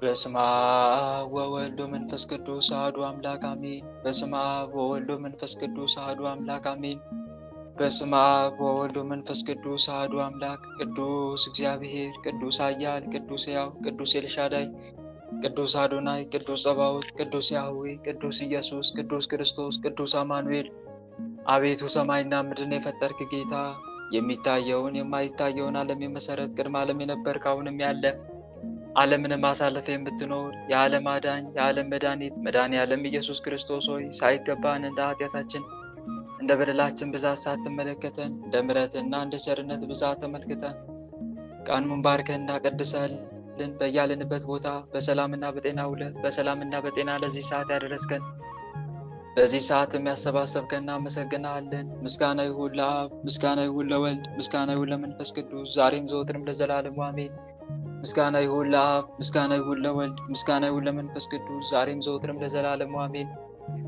በስመ አብ ወወልድ ወመንፈስ ቅዱስ አሐዱ አምላክ አሜን። በስመ አብ ወወልድ ወመንፈስ ቅዱስ አሐዱ አምላክ አሜን። በስመ አብ ወወልድ ወመንፈስ ቅዱስ አሐዱ አምላክ። ቅዱስ እግዚአብሔር፣ ቅዱስ ኃያል፣ ቅዱስ ሕያው፣ ቅዱስ ኤልሻዳይ፣ ቅዱስ አዶናይ፣ ቅዱስ ጸባኦት፣ ቅዱስ ያህዌ፣ ቅዱስ ኢየሱስ፣ ቅዱስ ክርስቶስ፣ ቅዱስ አማኑኤል። አቤቱ ሰማይና ምድርን የፈጠርክ ጌታ፣ የሚታየውን የማይታየውን ዓለም የመሰረት ቅድመ ዓለም የነበርክ አሁንም ያለ ዓለምንም አሳልፈ የምትኖር የዓለም አዳኝ የዓለም መድኃኒት መድኃኔ ዓለም ኢየሱስ ክርስቶስ ሆይ ሳይገባን እንደ ኃጢአታችን እንደ በደላችን ብዛት ሳትመለከተን እንደ ምሕረትና እንደ ቸርነት ብዛት ተመልክተን ቀኑን ባርከህና ቀድሰህልን በያለንበት ቦታ በሰላምና በጤና ውለህ በሰላምና በጤና ለዚህ ሰዓት ያደረስከን በዚህ ሰዓት የሚያሰባሰብከን እናመሰግንሃለን። ምስጋና ይሁን ለአብ፣ ምስጋና ይሁን ለወልድ፣ ምስጋና ይሁን ለመንፈስ ቅዱስ ዛሬም ዘወትርም ለዘላለሙ አሜን። ምስጋና ይሁን ለአብ፣ ምስጋና ይሁን ለወልድ፣ ምስጋና ይሁን ለመንፈስ ቅዱስ ዛሬም ዘወትርም ለዘላለሙ አሜን።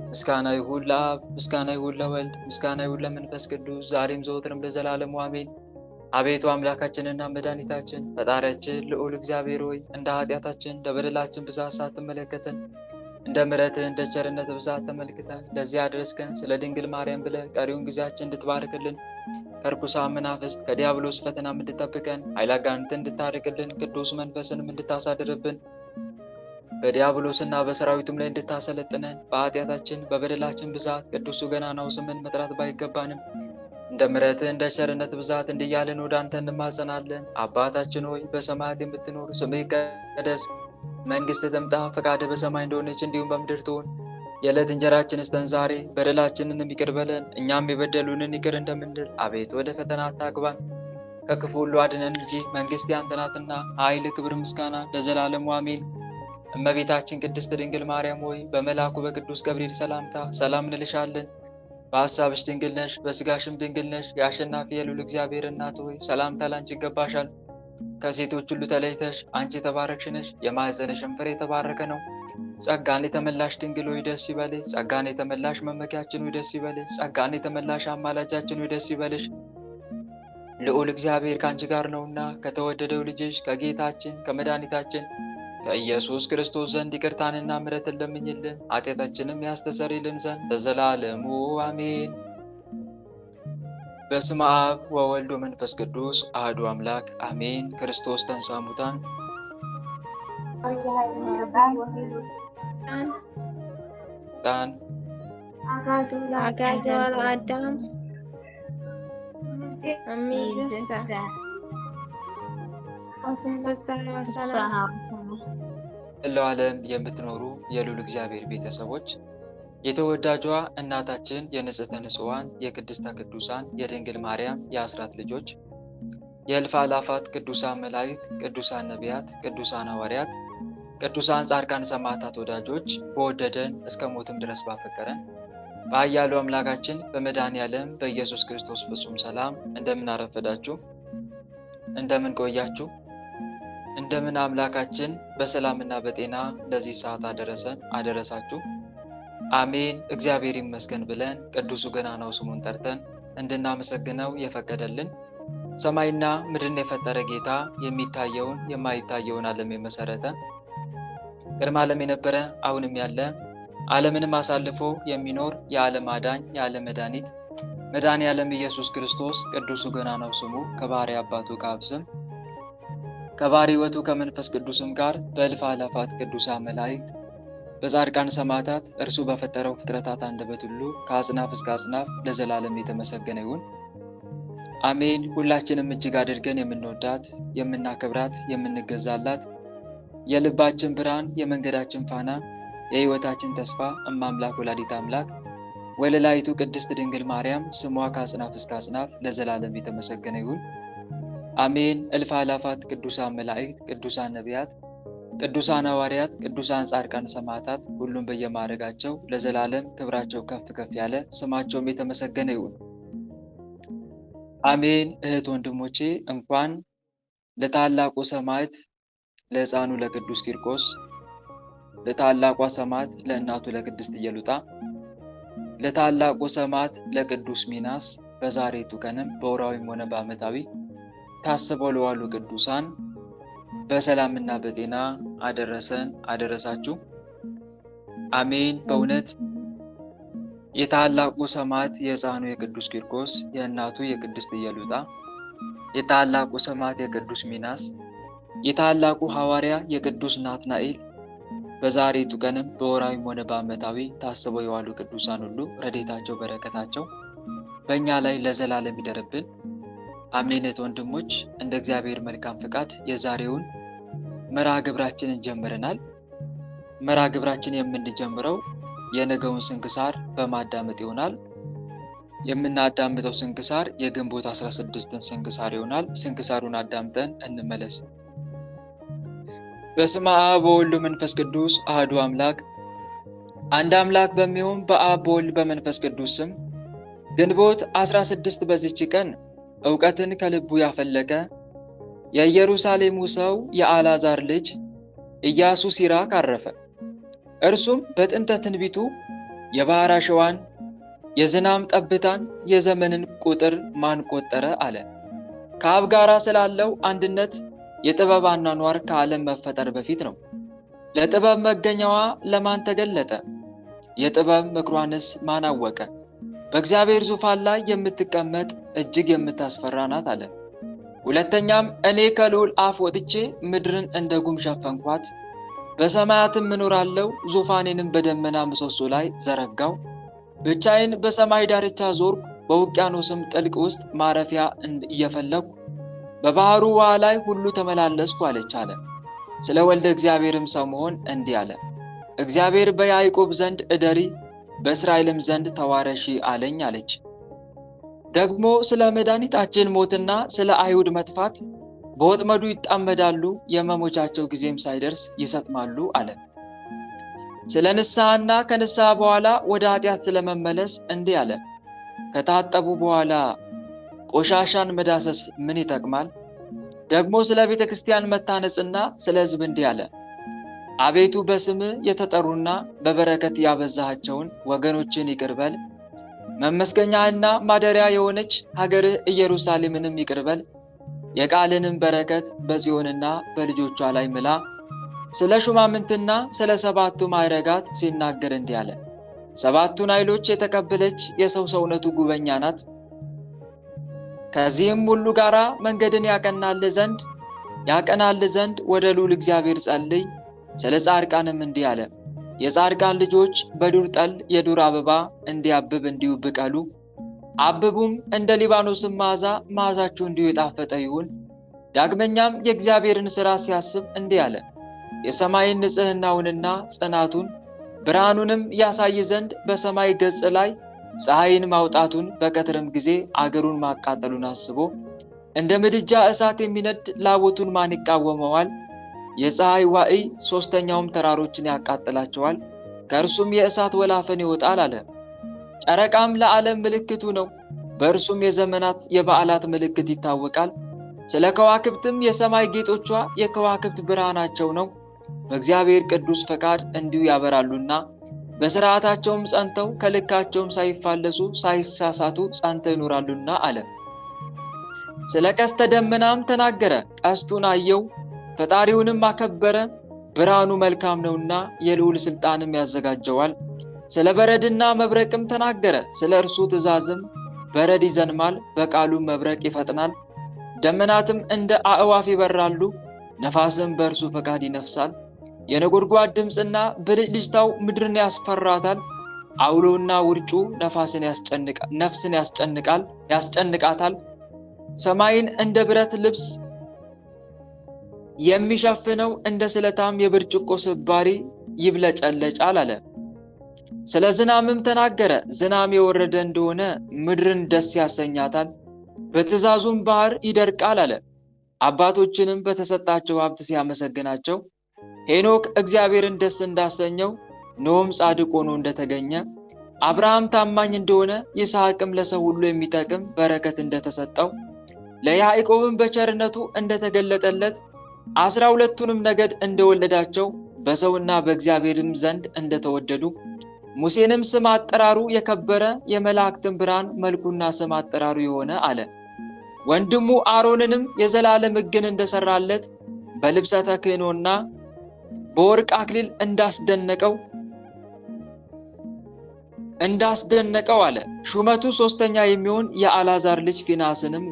ምስጋና ይሁን ለአብ፣ ምስጋና ይሁን ለወልድ፣ ምስጋና ይሁን ለመንፈስ ቅዱስ ዛሬም ዘወትርም ለዘላለሙ አሜን። አቤቱ አምላካችንና መድኃኒታችን ፈጣሪያችን ልዑል እግዚአብሔር ሆይ እንደ ኃጢአታችን እንደ በደላችን ብዛት ሳትመለከተን እንደ ምሕረትህ እንደ ቸርነት ብዛት ተመልክተን ለዚህ አድረስከን። ስለ ድንግል ማርያም ብለህ ቀሪውን ጊዜያችን እንድትባርክልን ከርኩሳን መናፍስት ከዲያብሎስ ፈተናም እንድጠብቀን ኃይለ አጋንንትን እንድታርቅልን ቅዱስ መንፈስንም እንድታሳድርብን በዲያብሎስና በሰራዊቱም ላይ እንድታሰለጥነን በኃጢአታችን በበደላችን ብዛት ቅዱሱ ገናናው ስምን መጥራት ባይገባንም እንደ ምሕረትህ እንደ ቸርነት ብዛት እንዲያልን ወደ አንተ እንማጸናለን። አባታችን ሆይ በሰማያት የምትኖር ስምህ ይቀደስ፣ መንግሥትህ ትምጣ፣ ፈቃድህ በሰማይ እንደሆነች እንዲሁም በምድር ትሁን። የዕለት እንጀራችንን ስጠን ዛሬ፣ በደላችንን ይቅር በለን እኛም የበደሉንን ይቅር እንደምንል። አቤቱ ወደ ፈተና አታግባን ከክፉ ሁሉ አድነን እንጂ መንግሥት ያንተ ናትና ኃይል፣ ክብር፣ ምስጋና ለዘላለሙ አሜን። እመቤታችን ቅድስት ድንግል ማርያም ሆይ በመልአኩ በቅዱስ ገብርኤል ሰላምታ ሰላም እንልሻለን። በሐሳብሽ ድንግል ነሽ፣ በሥጋሽም ድንግል ነሽ። የአሸናፊ የልዑል እግዚአብሔር እናት ሆይ ሰላምታ ላንቺ ይገባሻል። ከሴቶች ሁሉ ተለይተሽ አንቺ የተባረክሽ ነሽ፣ የማኅፀንሽም ፍሬ የተባረከ ነው። ጸጋን የተመላሽ ድንግል ሆይ ደስ ይበልሽ። ጸጋን የተመላሽ መመኪያችን ሆይ ደስ ይበልሽ። ጸጋን የተመላሽ አማላጃችን ሆይ ደስ ይበልሽ። ልዑል እግዚአብሔር ከአንቺ ጋር ነውና ከተወደደው ልጅሽ ከጌታችን ከመድኃኒታችን ከኢየሱስ ክርስቶስ ዘንድ ይቅርታንና ምሕረትን ለምኝልን ኃጢአታችንም ያስተሰርይልን ዘንድ ለዘላለሙ አሜን። በስመ አብ ወወልድ ወመንፈስ ቅዱስ አሐዱ አምላክ አሜን። ክርስቶስ ተንሥአ እሙታን አጋዘ ለአዳም እሚይዝሰ መላው ዓለም የምትኖሩ የልዑል እግዚአብሔር ቤተሰቦች የተወዳጇ እናታችን የንጽሕተ ንጹሐን የቅድስተ ቅዱሳን የድንግል ማርያም የአስራት ልጆች የእልፍ አእላፋት ቅዱሳን መላእክት፣ ቅዱሳን ነቢያት፣ ቅዱሳን ሐዋርያት፣ ቅዱሳን ጻድቃን ሰማዕታት ወዳጆች በወደደን እስከ ሞትም ድረስ ባፈቀረን በኃያሉ አምላካችን በመድኃኔ ዓለም በኢየሱስ ክርስቶስ ፍጹም ሰላም እንደምን አረፈዳችሁ? እንደምን ቆያችሁ? እንደምን አምላካችን በሰላምና በጤና ለዚህ ሰዓት አደረሰን አደረሳችሁ? አሜን። እግዚአብሔር ይመስገን ብለን ቅዱሱ ገናናው ስሙን ጠርተን እንድናመሰግነው የፈቀደልን ሰማይና ምድርን የፈጠረ ጌታ የሚታየውን የማይታየውን ዓለም የመሰረተ ቅድመ ዓለም የነበረ አሁንም ያለ ዓለምንም አሳልፎ የሚኖር የዓለም አዳኝ የዓለም መድኃኒት መድኃኔ ዓለም ኢየሱስ ክርስቶስ ቅዱሱ ገናናው ስሙ ከባሕርይ አባቱ ከአብ ስም ከባሕርይ ሕይወቱ ከመንፈስ ቅዱስም ጋር በእልፍ አእላፋት ቅዱሳን መላእክት በጻድቃን ሰማዕታት እርሱ በፈጠረው ፍጥረታት አንደበት ሁሉ ከአጽናፍ እስከ አጽናፍ ለዘላለም የተመሰገነ ይሁን አሜን። ሁላችንም እጅግ አድርገን የምንወዳት የምናከብራት የምንገዛላት የልባችን ብርሃን የመንገዳችን ፋና የሕይወታችን ተስፋ እማምላክ ወላዲተ አምላክ ወለላይቱ ቅድስት ድንግል ማርያም ስሟ ከአጽናፍ እስከ አጽናፍ ለዘላለም የተመሰገነ ይሁን አሜን። እልፍ አእላፋት ቅዱሳን መላእክት ቅዱሳን ነቢያት ቅዱሳን ሐዋርያት ቅዱሳን ጻድቃን ሰማዕታት ሁሉም በየማዕረጋቸው ለዘላለም ክብራቸው ከፍ ከፍ ያለ ስማቸውም የተመሰገነ ይሁን አሜን። እህት ወንድሞቼ እንኳን ለታላቁ ሰማዕት ለሕፃኑ ለቅዱስ ቂርቆስ ለታላቋ ሰማዕት ለእናቱ ለቅድስት ኢየሉጣ ለታላቁ ሰማዕት ለቅዱስ ሚናስ በዛሬቱ ቀንም በወርኃዊም ሆነ በዓመታዊ ታስበው ለዋሉ ቅዱሳን በሰላምና በጤና አደረሰን አደረሳችሁ። አሜን። በእውነት የታላቁ ሰማዕት የሕፃኑ የቅዱስ ቂርቆስ የእናቱ የቅድስት ኢየሉጣ የታላቁ ሰማዕት የቅዱስ ሚናስ የታላቁ ሐዋርያ የቅዱስ ናትናኤል በዛሬቱ ቀንም በወራዊም ሆነ በዓመታዊ ታስበው የዋሉ ቅዱሳን ሁሉ ረድኤታቸው በረከታቸው በእኛ ላይ ለዘላለም ይደርብን። አሜን። ወንድሞች እንደ እግዚአብሔር መልካም ፈቃድ የዛሬውን መርሃ ግብራችንን ጀምረናል። መርሃ ግብራችን የምንጀምረው የነገውን ስንክሳር በማዳመጥ ይሆናል። የምናዳምጠው ስንክሳር የግንቦት 16ን ስንክሳር ይሆናል። ስንክሳሩን አዳምጠን እንመለስ። በስመ አብ ወወልድ ወመንፈስ ቅዱስ አሐዱ አምላክ አንድ አምላክ በሚሆን በአብ በወልድ በመንፈስ ቅዱስ ስም ግንቦት 16 በዚች ቀን ዕውቀትን ከልቡ ያፈለቀ የኢየሩሳሌሙ ሰው የአልዓዛር ልጅ ኢያሱ ሲራክ አረፈ። እርሱም በጥንተ ትንቢቱ የባሕር አሸዋን፣ የዝናም ጠብታን፣ የዘመንን ቁጥር ማን ቆጠረ አለ። ከአብ ጋራ ስላለው አንድነት የጥበብ አኗኗር ከዓለም መፈጠር በፊት ነው። ለጥበብ መገኛዋ ለማን ተገለጠ? የጥበብ ምክሯንስ ማን አወቀ? በእግዚአብሔር ዙፋን ላይ የምትቀመጥ እጅግ የምታስፈራ ናት አለ። ሁለተኛም እኔ ከልዑል አፍ ወጥቼ ምድርን እንደ ጉም ሸፈንኳት፣ በሰማያትም እኖራለሁ፣ ዙፋኔንም በደመና ምሰሶ ላይ ዘረጋው፣ ብቻዬን በሰማይ ዳርቻ ዞርኩ፣ በውቅያኖስም ጥልቅ ውስጥ ማረፊያ እየፈለግኩ በባሕሩ ውሃ ላይ ሁሉ ተመላለስኩ አለች አለ። ስለ ወልደ እግዚአብሔርም ሰው መሆን እንዲህ አለ። እግዚአብሔር በያዕቆብ ዘንድ እደሪ፣ በእስራኤልም ዘንድ ተዋረሺ አለኝ አለች። ደግሞ ስለ መድኃኒታችን ሞትና ስለ አይሁድ መጥፋት በወጥመዱ ይጣመዳሉ፣ የመሞቻቸው ጊዜም ሳይደርስ ይሰጥማሉ አለ። ስለ ንስሐና ከንስሐ በኋላ ወደ ኃጢአት ስለመመለስ እንዲህ አለ። ከታጠቡ በኋላ ቆሻሻን መዳሰስ ምን ይጠቅማል? ደግሞ ስለ ቤተ ክርስቲያን መታነጽና ስለ ሕዝብ እንዲህ አለ። አቤቱ በስምህ የተጠሩና በበረከት ያበዛሃቸውን ወገኖችን ይቅር በል። መመስገኛህና ማደሪያ የሆነች ሀገርህ ኢየሩሳሌምንም ይቅር በል። የቃልንም በረከት በጽዮንና በልጆቿ ላይ ምላ። ስለ ሹማምንትና ስለ 7ቱ ማዕረጋት ሲናገር እንዲህ አለ። 7ቱን ኃይሎች የተቀበለች የሰው ሰውነቱ ጉበኛ ናት። ከዚህም ሁሉ ጋራ መንገድን ያቀናል ዘንድ ወደ ልዑል እግዚአብሔር ጸልይ። ስለ ጻድቃንም እንዲህ አለ። የጻድቃን ልጆች በዱር ጠል የዱር አበባ እንዲያብብ እንዲሁ ብቀሉ። አብቡም እንደ ሊባኖስም መዓዛ፣ መዓዛችሁ እንዲሁ የጣፈጠ ይሁን። ዳግመኛም የእግዚአብሔርን ሥራ ሲያስብ እንዲህ አለ። የሰማይን ንጽሕናውንና ጽናቱን ብርሃኑንም ያሳይ ዘንድ በሰማይ ገጽ ላይ ፀሐይን ማውጣቱን በቀትርም ጊዜ አገሩን ማቃጠሉን አስቦ እንደ ምድጃ እሳት የሚነድ ላቦቱን ማን ይቃወመዋል? የፀሐይ ዋዕይ 3ኛውም ተራሮችን ያቃጥላቸዋል፣ ከእርሱም የእሳት ወላፈን ይወጣል አለ። ጨረቃም ለዓለም ምልክቱ ነው፣ በእርሱም የዘመናት የበዓላት ምልክት ይታወቃል። ስለ ከዋክብትም የሰማይ ጌጦቿ የከዋክብት ብርሃናቸው ነው። በእግዚአብሔር ቅዱስ ፈቃድ እንዲሁ ያበራሉና በሥርዓታቸውም ጸንተው ከልካቸውም ሳይፋለሱ ሳይሳሳቱ ጸንተው ይኖራሉና አለ። ስለ ቀስተ ደመናም ተናገረ። ቀስቱን አየው፣ ፈጣሪውንም አከበረ። ብርሃኑ መልካም ነውና የልዑል ሥልጣንም ያዘጋጀዋል። ስለ በረድና መብረቅም ተናገረ። ስለ እርሱ ትእዛዝም በረድ ይዘንማል፣ በቃሉም መብረቅ ይፈጥናል። ደመናትም እንደ አዕዋፍ ይበራሉ፣ ነፋስም በእርሱ ፈቃድ ይነፍሳል። የነጎድጓድ ድምፅና ብልጭልጭታው ምድርን ያስፈራታል። አውሎና ውርጩ ነፍስን ያስጨንቃታል። ሰማይን እንደ ብረት ልብስ የሚሸፍነው እንደ ስለታም የብርጭቆ ስባሪ ይብለጨለጫል አለ። ስለ ዝናምም ተናገረ። ዝናም የወረደ እንደሆነ ምድርን ደስ ያሰኛታል፣ በትእዛዙም ባሕር ይደርቃል አለ። አባቶችንም በተሰጣቸው ሀብት ሲያመሰግናቸው ሄኖክ እግዚአብሔርን ደስ እንዳሰኘው፣ ኖኅም ጻድቅ ሆኖ እንደተገኘ፣ አብርሃም ታማኝ እንደሆነ፣ ይስሐቅም ለሰው ሁሉ የሚጠቅም በረከት እንደተሰጠው፣ ለያዕቆብም በቸርነቱ እንደተገለጠለት፣ 12ቱንም ነገድ እንደወለዳቸው፣ በሰውና በእግዚአብሔርም ዘንድ እንደተወደዱ፣ ሙሴንም ስም አጠራሩ የከበረ የመላእክትን ብርሃን መልኩና ስም አጠራሩ የሆነ አለ። ወንድሙ አሮንንም የዘላለም ሕግን እንደሰራለት በልብሰ ተክህኖና በወርቅ አክሊል እንዳስደነቀው አለ። ሹመቱ ሶስተኛ የሚሆን የአልዓዛር ልጅ ፊንሐስንም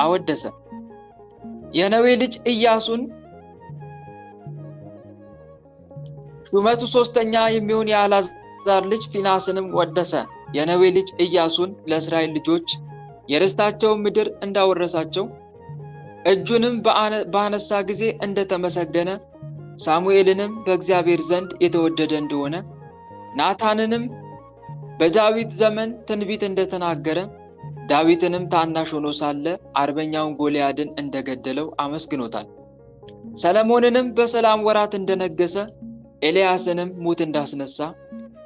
አወደሰ። የነዌ ልጅ ኢያሱን ሹመቱ ሶስተኛ የሚሆን የአልዓዛር ልጅ ፊንሐስንም ወደሰ። የነዌ ልጅ ኢያሱን ለእስራኤል ልጆች የርስታቸውን ምድር እንዳወረሳቸው እጁንም ባነሳ ጊዜ እንደተመሰገነ ሳሙኤልንም በእግዚአብሔር ዘንድ የተወደደ እንደሆነ ናታንንም በዳዊት ዘመን ትንቢት እንደተናገረ ዳዊትንም ታናሽ ሆኖ ሳለ አርበኛውን ጎልያድን እንደገደለው አመስግኖታል። ሰለሞንንም በሰላም ወራት እንደነገሰ ኤልያስንም ሙት እንዳስነሳ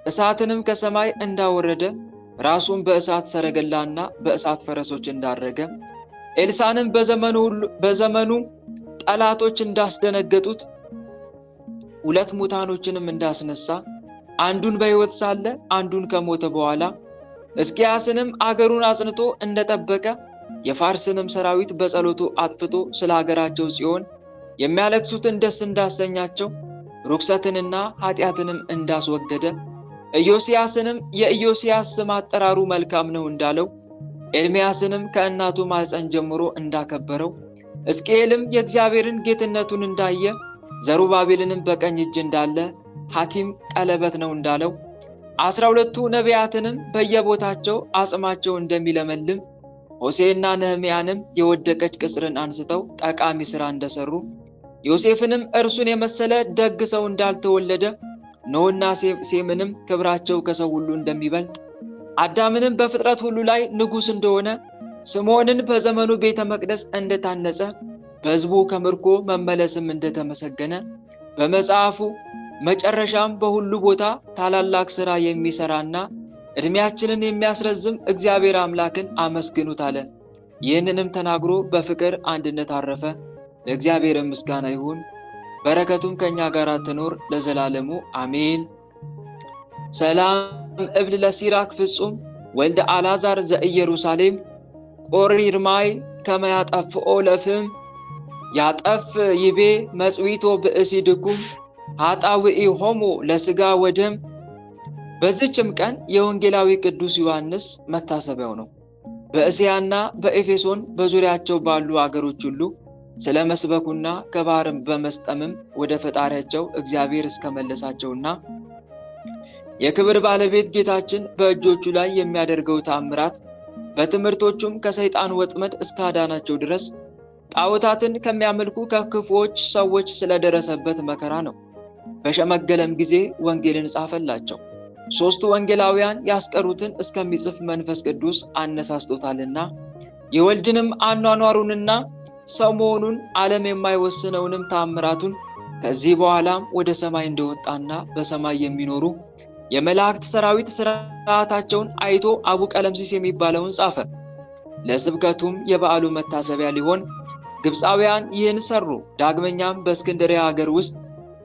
እሳትንም ከሰማይ እንዳወረደ ራሱን በእሳት ሰረገላና በእሳት ፈረሶች እንዳረገ ኤልሳዕንም በዘመኑ ጠላቶች እንዳስደነገጡት 2 ሙታኖችንም እንዳስነሳ አንዱን በሕይወት ሳለ አንዱን ከሞተ በኋላ ሕዝቅያስንም አገሩን አጽንቶ እንደጠበቀ የፋርስንም ሰራዊት በጸሎቱ አጥፍቶ ስለ ሀገራቸው ጽዮን የሚያለቅሱትን ደስ እንዳሰኛቸው ርኩሰትንና ኃጢአትንም እንዳስወገደ ኢዮስያስንም የኢዮስያስ ስም አጠራሩ መልካም ነው እንዳለው ኤርምያስንም ከእናቱ ማኅፀን ጀምሮ እንዳከበረው ሕዝቅኤልም የእግዚአብሔርን ጌትነቱን እንዳየ ዘሩባቤልንም በቀኝ እጅ እንዳለ ሐቲም ቀለበት ነው እንዳለው 12ቱ ነቢያትንም በየቦታቸው አጽማቸው እንደሚለመልም ሆሴዕና ነህምያንም የወደቀች ቅጽርን አንስተው ጠቃሚ ሥራ እንደሰሩ ዮሴፍንም እርሱን የመሰለ ደግ ሰው እንዳልተወለደ ኖህና ሴምንም ክብራቸው ከሰው ሁሉ እንደሚበልጥ አዳምንም በፍጥረት ሁሉ ላይ ንጉሥ እንደሆነ ስምዖንን በዘመኑ ቤተ መቅደስ እንደታነጸ በሕዝቡ ከምርኮ መመለስም እንደተመሰገነ በመጽሐፉ መጨረሻም በሁሉ ቦታ ታላላቅ ሥራ የሚሠራና ዕድሜያችንን የሚያስረዝም እግዚአብሔር አምላክን አመስግኑት አለ። ይህንንም ተናግሮ በፍቅር አንድነት አረፈ። ለእግዚአብሔር ምስጋና ይሁን፣ በረከቱም ከእኛ ጋር ትኖር ለዘላለሙ አሜን። ሰላም እብል ለሲራክ ፍጹም ወልደ አልዓዛር ዘኢየሩሳሌም ቆሪርማይ ከመያጠፍኦ ለፍም ያጠፍ ይቤ መጽዊቶ ብእሲ ድኩም ኃጣውኢ ሆሞ ለሥጋ ወደም። በዚህችም ቀን የወንጌላዊ ቅዱስ ዮሐንስ መታሰቢያው ነው። በእስያና በኤፌሶን በዙሪያቸው ባሉ አገሮች ሁሉ ስለ መስበኩና ከባህርም በመስጠምም ወደ ፈጣሪያቸው እግዚአብሔር እስከመለሳቸውና የክብር ባለቤት ጌታችን በእጆቹ ላይ የሚያደርገው ተአምራት በትምህርቶቹም ከሰይጣን ወጥመድ እስካዳናቸው ድረስ ጣዖታትን ከሚያመልኩ ከክፉዎች ሰዎች ስለደረሰበት መከራ ነው። በሸመገለም ጊዜ ወንጌልን ጻፈላቸው። 3ቱ ወንጌላውያን ያስቀሩትን እስከሚጽፍ መንፈስ ቅዱስ አነሳስቶታልና የወልድንም አኗኗሩንና ሰው መሆኑን ዓለም የማይወስነውንም ተአምራቱን ከዚህ በኋላም ወደ ሰማይ እንደወጣና በሰማይ የሚኖሩ የመላእክት ሰራዊት ሥርዓታቸውን አይቶ አቡ ቀለምሲስ የሚባለውን ጻፈ። ለስብከቱም የበዓሉ መታሰቢያ ሊሆን ግብፃውያን ይህን ሰሩ። ዳግመኛም በእስክንድርያ ሀገር ውስጥ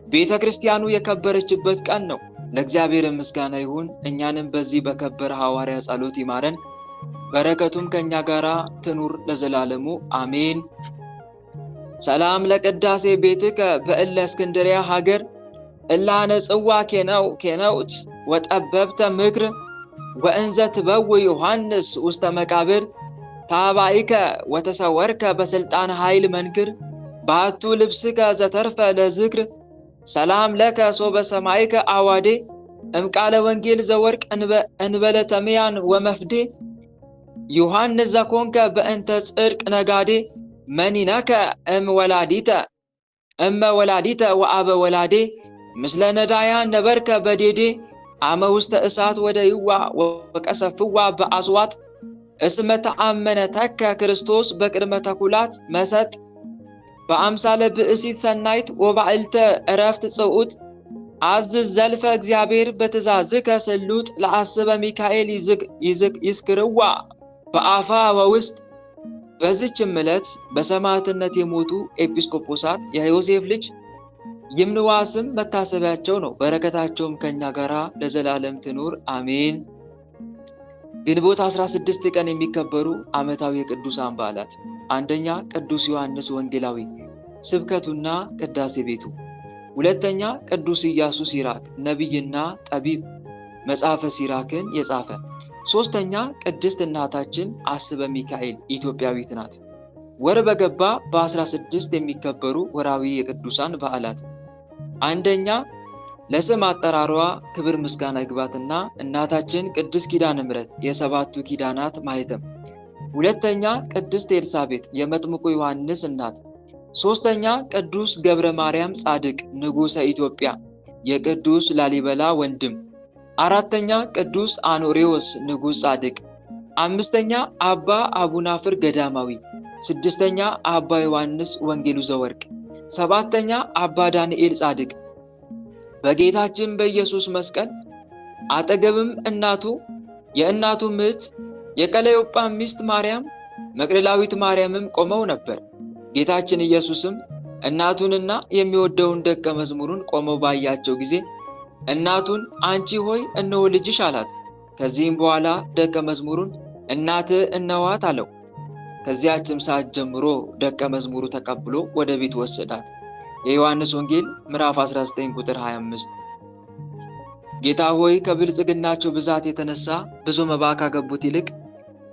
ቤተ ክርስቲያኑ የከበረችበት ቀን ነው። ለእግዚአብሔር ምስጋና ይሁን። እኛንም በዚህ በከበረ ሐዋርያ ጸሎት ይማረን፣ በረከቱም ከእኛ ጋር ትኑር ለዘላለሙ አሜን። ሰላም ለቅዳሴ ቤትከ በእለ እስክንድርያ ሀገር እላነ ጽዋ ኬነውት ወጠበብተ ምክር ወእንዘ ትበው ዮሐንስ ውስተ መቃብር ታባይከ ወተሰወርከ በስልጣን ኃይል መንክር ባቱ ልብስከ ዘተርፈ ለዝክር ሰላም ለከ ሶበ ሰማይከ አዋዴ እምቃለ ወንጌል ዘወርቅ እንበለ ተምያን ወመፍዴ ዮሐንስ ዘኮንከ በእንተ ጽድቅ ነጋዴ መኒነከ እመ ወላዲተ ወአበ ወላዴ ምስለ ነዳያን ነበርከ በዴዴ አመ ውስተ እሳት ወደይዋ ወቀሰፍዋ በአስዋጥ እስመ ተአመነተከ ክርስቶስ በቅድመ ተኩላት መሰጥ በአምሳለ ብእሲት ሰናይት ወባዕልተ ዕረፍት ጽዑት አዝዝ ዘልፈ እግዚአብሔር በትእዛዝከ ስሉጥ ለአስበ ሚካኤል ይስክርዋ በአፋ ወውስጥ። በዚችም ዕለት በሰማዕትነት የሞቱ ኤጲስቆጶሳት የዮሴፍ ልጅ ይምንዋስም መታሰቢያቸው ነው። በረከታቸውም ከእኛ ጋር ለዘላለም ትኑር አሜን። ግንቦት 16 ቀን የሚከበሩ ዓመታዊ የቅዱሳን በዓላት፣ አንደኛ ቅዱስ ዮሐንስ ወንጌላዊ ስብከቱና ቅዳሴ ቤቱ። ሁለተኛ ቅዱስ ኢያሱ ሲራክ ነቢይና ጠቢብ መጽሐፈ ሲራክን የጻፈ። ሶስተኛ ቅድስት እናታችን አስበ ሚካኤል ኢትዮጵያዊት ናት። ወር በገባ በ16 የሚከበሩ ወራዊ የቅዱሳን በዓላት፣ አንደኛ ለስም አጠራሯ ክብር ምስጋና ይግባትና እናታችን ቅድስት ኪዳነ ምሕረት የሰባቱ ኪዳናት ማኅተም። ሁለተኛ ቅድስት ኤልሳቤጥ የመጥምቁ ዮሐንስ እናት። ሶስተኛ ቅዱስ ገብረ ማርያም ጻድቅ ንጉሠ ኢትዮጵያ የቅዱስ ላሊበላ ወንድም። አራተኛ ቅዱስ አኖሬዎስ ንጉሥ ጻድቅ። አምስተኛ አባ አቡናፍር ገዳማዊ። ስድስተኛ አባ ዮሐንስ ወንጌሉ ዘወርቅ። ሰባተኛ አባ ዳንኤል ጻድቅ። በጌታችን በኢየሱስ መስቀል አጠገብም እናቱ የእናቱ ምት የቀለዮጳ ሚስት ማርያም መቅደላዊት ማርያምም ቆመው ነበር። ጌታችን ኢየሱስም እናቱንና የሚወደውን ደቀ መዝሙሩን ቆመው ባያቸው ጊዜ እናቱን አንቺ ሆይ እነሆ ልጅሽ አላት። ከዚህም በኋላ ደቀ መዝሙሩን እናትህ እነኋት አለው። ከዚያችም ሰዓት ጀምሮ ደቀ መዝሙሩ ተቀብሎ ወደ ቤት ወሰዳት። የዮሐንስ ወንጌል ምዕራፍ 19 ቁጥር 25። ጌታ ሆይ ከብልጽግናቸው ብዛት የተነሳ ብዙ መባ ካገቡት ይልቅ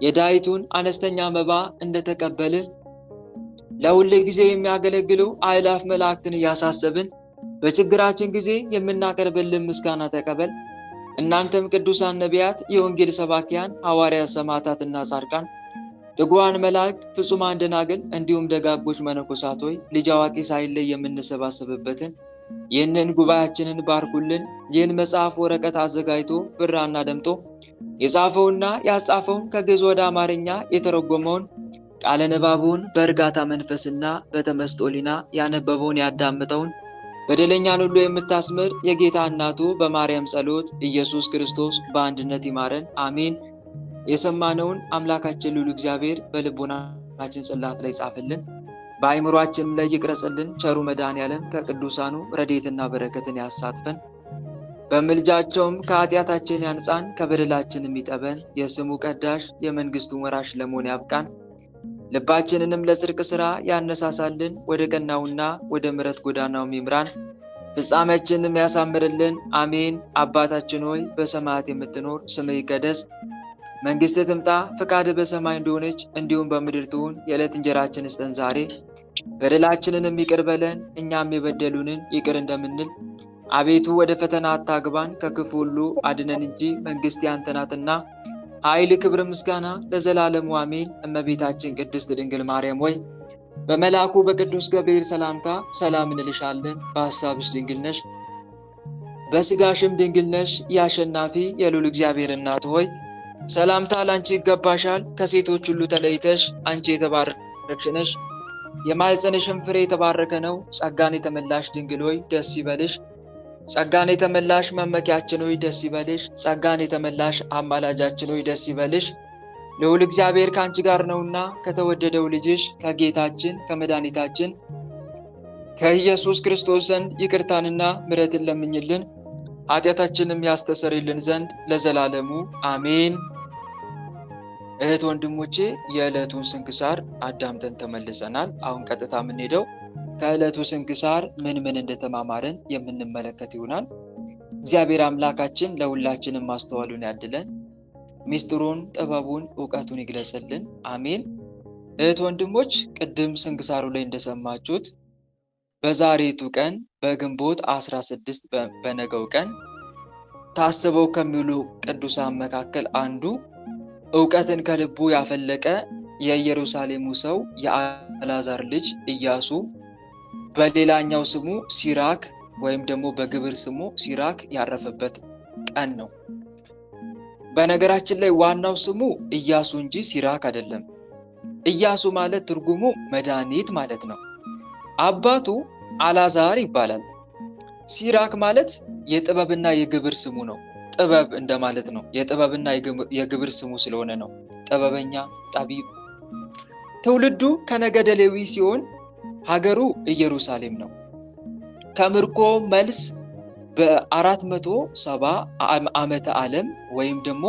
የዳይቱን አነስተኛ መባ እንደተቀበልን ለሁል ጊዜ የሚያገለግሉ አእላፍ መላእክትን እያሳሰብን በችግራችን ጊዜ የምናቀርብልን ምስጋና ተቀበል። እናንተም ቅዱሳን ነቢያት፣ የወንጌል ሰባኪያን ሐዋርያት፣ ሰማዕታትና ጻድቃን፣ ትጉሃን መላእክት፣ ፍጹማን ደናግል እንዲሁም ደጋጎች መነኮሳት ሆይ ልጅ አዋቂ ሳይለይ የምንሰባሰብበትን ይህንን ጉባኤያችንን ባርኩልን። ይህን መጽሐፍ ወረቀት አዘጋጅቶ ብራና ደምጦ የጻፈውና ያጻፈውን ከግዕዝ ወደ አማርኛ የተረጎመውን ቃለ ንባቡን በእርጋታ መንፈስና በተመስጦ ሊና ያነበበውን ያዳመጠውን በደለኛን ሁሉ የምታስምር የጌታ እናቱ በማርያም ጸሎት ኢየሱስ ክርስቶስ በአንድነት ይማረን፣ አሜን። የሰማነውን አምላካችን ልዑል እግዚአብሔር በልቦናችን ጽላት ላይ ጻፍልን፣ በአእምሯችንም ላይ ይቅረጽልን። ቸሩ መድኃኔዓለም ከቅዱሳኑ ረድኤትና በረከትን ያሳትፈን፣ በምልጃቸውም ከኃጢአታችን ያንጻን፣ ከበደላችንም ይጠበን። የስሙ ቀዳሽ የመንግስቱን ወራሽ ለመሆን ያብቃን። ልባችንንም ለጽድቅ ሥራ ያነሳሳልን፣ ወደ ቀናውና ወደ ምሕረት ጎዳናውም ይምራን፣ ፍጻሜያችንንም ያሳምርልን፣ አሜን። አባታችን ሆይ በሰማያት የምትኖር ስምህ ይቀደስ፣ መንግሥትህ ትምጣ፣ ፈቃድህ በሰማይ እንደሆነች እንዲሁም በምድር ትሁን። የዕለት እንጀራችንን ስጠን ዛሬ፣ በደላችንንም ይቅር በለን እኛም የበደሉንን ይቅር እንደምንል። አቤቱ ወደ ፈተና አታግባን ከክፉ ሁሉ አድነን እንጂ መንግሥት ያንተ ናትና ኃይል፣ ክብር፣ ምስጋና ለዘላለሙ አሜን። እመቤታችን ቅድስት ድንግል ማርያም ሆይ በመልአኩ በቅዱስ ገብርኤል ሰላምታ ሰላም እንልሻለን። በሐሳብሽ ድንግል ነሽ፣ በሥጋሽም ድንግል ነሽ። የአሸናፊ የልዑል እግዚአብሔር እናት ሆይ ሰላምታ ላንቺ ይገባሻል። ከሴቶች ሁሉ ተለይተሽ አንቺ የተባረክሽ ነሽ፣ የማኅፀንሽም ፍሬ የተባረከ ነው። ጸጋን የተመላሽ ድንግል ሆይ ደስ ይበልሽ። ጸጋን የተመላሽ መመኪያችን ሆይ ደስ ይበልሽ። ጸጋን የተመላሽ አማላጃችን ሆይ ደስ ይበልሽ። ልዑል እግዚአብሔር ከአንቺ ጋር ነውና ከተወደደው ልጅሽ ከጌታችን ከመድኃኒታችን ከኢየሱስ ክርስቶስ ዘንድ ይቅርታንና ምሕረትን ለምኝልን ኃጢአታችንም ያስተሰርይልን ዘንድ ለዘላለሙ አሜን። እህት ወንድሞቼ የዕለቱን ስንክሳር አዳምጠን ተመልሰናል። አሁን ቀጥታ የምንሄደው ከዕለቱ ስንክሳር ምን እንደተማማርን የምንመለከት ይሆናል። እግዚአብሔር አምላካችን ለሁላችንም ማስተዋሉን ያድለን፣ ሚስጥሩን፣ ጥበቡን፣ ዕውቀቱን ይግለጽልን፣ አሜን። እህት ወንድሞች ቅድም ስንክሳሩ ላይ እንደሰማችሁት በዛሬቱ ቀን በግንቦት 16 በነገው ቀን ታስበው ከሚውሉ ቅዱሳን መካከል አንዱ ዕውቀትን ከልቡ ያፈለቀ የኢየሩሳሌሙ ሰው የአልዓዛር ልጅ ኢያሱ በሌላኛው ስሙ ሲራክ ወይም ደግሞ በግብር ስሙ ሲራክ ያረፈበት ቀን ነው። በነገራችን ላይ ዋናው ስሙ ኢያሱ እንጂ ሲራክ አይደለም። ኢያሱ ማለት ትርጉሙ መድኃኒት ማለት ነው። አባቱ አልዓዛር ይባላል። ሲራክ ማለት የጥበብና የግብር ስሙ ነው። ጥበብ እንደማለት ነው። የጥበብና የግብር ስሙ ስለሆነ ነው። ጥበበኛ፣ ጠቢብ። ትውልዱ ከነገደ ሌዊ ሲሆን ሀገሩ ኢየሩሳሌም ነው። ከምርኮ መልስ በ470 ዓመተ ዓለም ወይም ደግሞ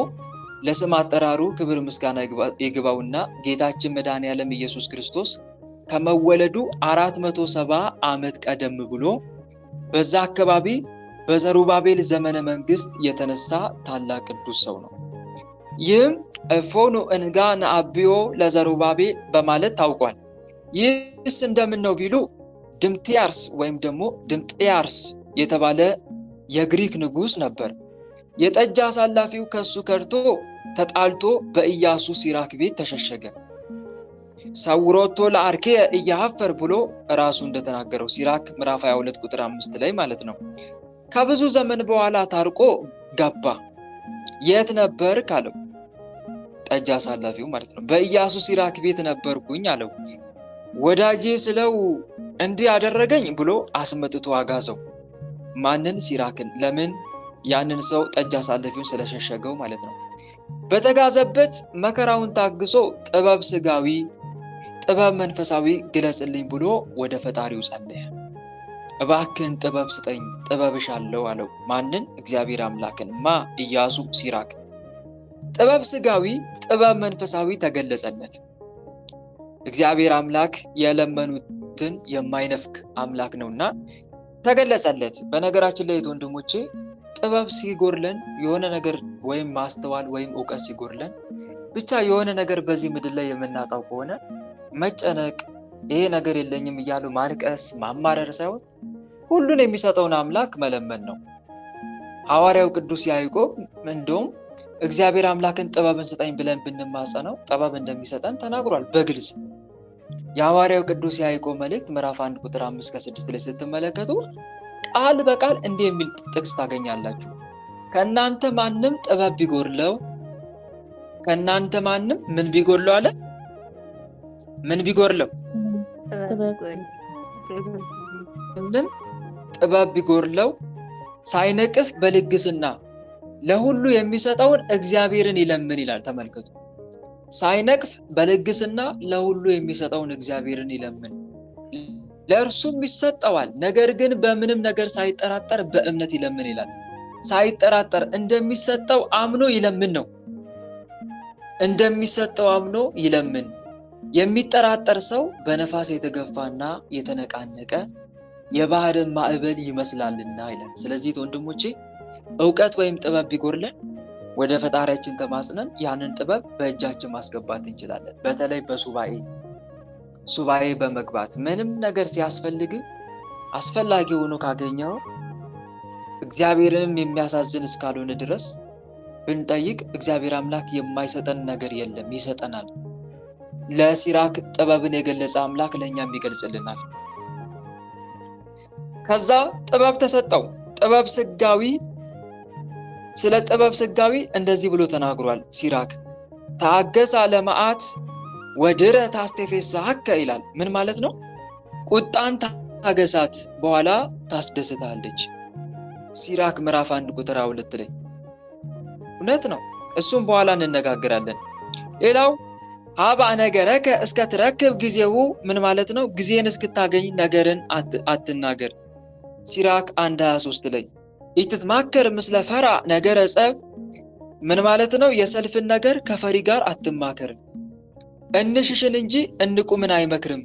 ለስም አጠራሩ ክብር ምስጋና ይግባውና ጌታችን መድኃኔዓለም ኢየሱስ ክርስቶስ ከመወለዱ 470 ዓመት ቀደም ብሎ በዛ አካባቢ በዘሩባቤል ዘመነ መንግስት የተነሳ ታላቅ ቅዱስ ሰው ነው። ይህም እፎኑ እንጋ ነአብዮ ለዘሩባቤል በማለት ታውቋል። ይህስ እንደምን ነው ቢሉ ድምጥያርስ ወይም ደግሞ ድምጥያርስ የተባለ የግሪክ ንጉስ ነበር። የጠጅ አሳላፊው ከሱ ከርቶ ተጣልቶ በኢያሱ ሲራክ ቤት ተሸሸገ። ሰውሮቶ ለአርኬ እያሐፈር ብሎ ራሱ እንደተናገረው ሲራክ ምዕራፍ 22 ቁጥር 5 ላይ ማለት ነው። ከብዙ ዘመን በኋላ ታርቆ ገባ። የት ነበር ካለው ጠጅ አሳላፊው ማለት ነው። በኢያሱ ሲራክ ቤት ነበርኩኝ አለው። ወዳጄ ስለው እንዲህ ያደረገኝ ብሎ አስመጥቶ አጋዘው። ማንን? ሲራክን። ለምን? ያንን ሰው ጠጅ አሳላፊውን ስለሸሸገው ማለት ነው። በተጋዘበት መከራውን ታግሶ ጥበብ ስጋዊ ጥበብ መንፈሳዊ ግለጽልኝ ብሎ ወደ ፈጣሪው ጸለየ። እባክን ጥበብ ስጠኝ፣ ጥበብ እሻለሁ አለው። ማንን? እግዚአብሔር አምላክን። ማ? ኢያሱ ሲራክ። ጥበብ ስጋዊ ጥበብ መንፈሳዊ ተገለጸለት። እግዚአብሔር አምላክ የለመኑትን የማይነፍክ አምላክ ነውና ተገለጸለት። በነገራችን ላይ ወንድሞቼ ጥበብ ሲጎርለን የሆነ ነገር ወይም ማስተዋል ወይም ዕውቀት ሲጎርለን ብቻ የሆነ ነገር በዚህ ምድር ላይ የምናጣው ከሆነ መጨነቅ፣ ይሄ ነገር የለኝም እያሉ ማልቀስ፣ ማማረር ሳይሆን ሁሉን የሚሰጠውን አምላክ መለመን ነው። ሐዋርያው ቅዱስ ያዕቆብ እንደውም እግዚአብሔር አምላክን ጥበብን ስጠኝ ብለን ብንማጸነው ጥበብ እንደሚሰጠን ተናግሯል በግልጽ። የሐዋርያው ቅዱስ ያዕቆብ መልእክት ምዕራፍ 1 ቁጥር 5-6 ላይ ስትመለከቱ ቃል በቃል እንዲህ የሚል ጥቅስ ታገኛላችሁ። ከእናንተ ማንም ጥበብ ቢጎርለው ከእናንተ ማንም ምን ቢጎርለው አለ? ምን ቢጎርለው? ምንም ጥበብ ቢጎርለው ሳይነቅፍ በልግስና ለሁሉ የሚሰጠውን እግዚአብሔርን ይለምን ይላል። ተመልከቱ። ሳይነቅፍ በልግስና ለሁሉ የሚሰጠውን እግዚአብሔርን ይለምን፣ ለእርሱም ይሰጠዋል። ነገር ግን በምንም ነገር ሳይጠራጠር በእምነት ይለምን ይላል። ሳይጠራጠር እንደሚሰጠው አምኖ ይለምን ነው። እንደሚሰጠው አምኖ ይለምን። የሚጠራጠር ሰው በነፋስ የተገፋና የተነቃነቀ የባህርን ማዕበል ይመስላልና ይላል። ስለዚህ ወንድሞቼ ዕውቀት ወይም ጥበብ ቢጎርለን ወደ ፈጣሪያችን ተማጽነን ያንን ጥበብ በእጃችን ማስገባት እንችላለን። በተለይ ሱባኤ በመግባት ምንም ነገር ሲያስፈልግ አስፈላጊ ሆኖ ካገኘው እግዚአብሔርንም የሚያሳዝን እስካልሆነ ድረስ ብንጠይቅ እግዚአብሔር አምላክ የማይሰጠን ነገር የለም፣ ይሰጠናል። ለሲራክ ጥበብን የገለጸ አምላክ ለእኛም ይገልጽልናል። ከዛ ጥበብ ተሰጠው። ጥበብ ስጋዊ ስለ ጥበብ ስጋዊ እንደዚህ ብሎ ተናግሯል ሲራክ። ታገሳ ለመዓት ወድረ ታስቴፌሳከ ይላል። ምን ማለት ነው? ቁጣን ታገሳት በኋላ ታስደስታለች። ሲራክ ምዕራፍ 1 ቁጥር 2 ላይ እውነት ነው። እሱም በኋላ እንነጋገራለን። ሌላው ሀባ ነገረከ እስከ ትረክብ ጊዜው ምን ማለት ነው? ጊዜን እስክታገኝ ነገርን አትናገር። ሲራክ 1:23 ላይ ኢትትማከር ምስለ ፈራ ነገረ ጸብ ምን ማለት ነው? የሰልፍን ነገር ከፈሪ ጋር አትማከር። እንሽሽን እንጂ እንቁምን አይመክርም።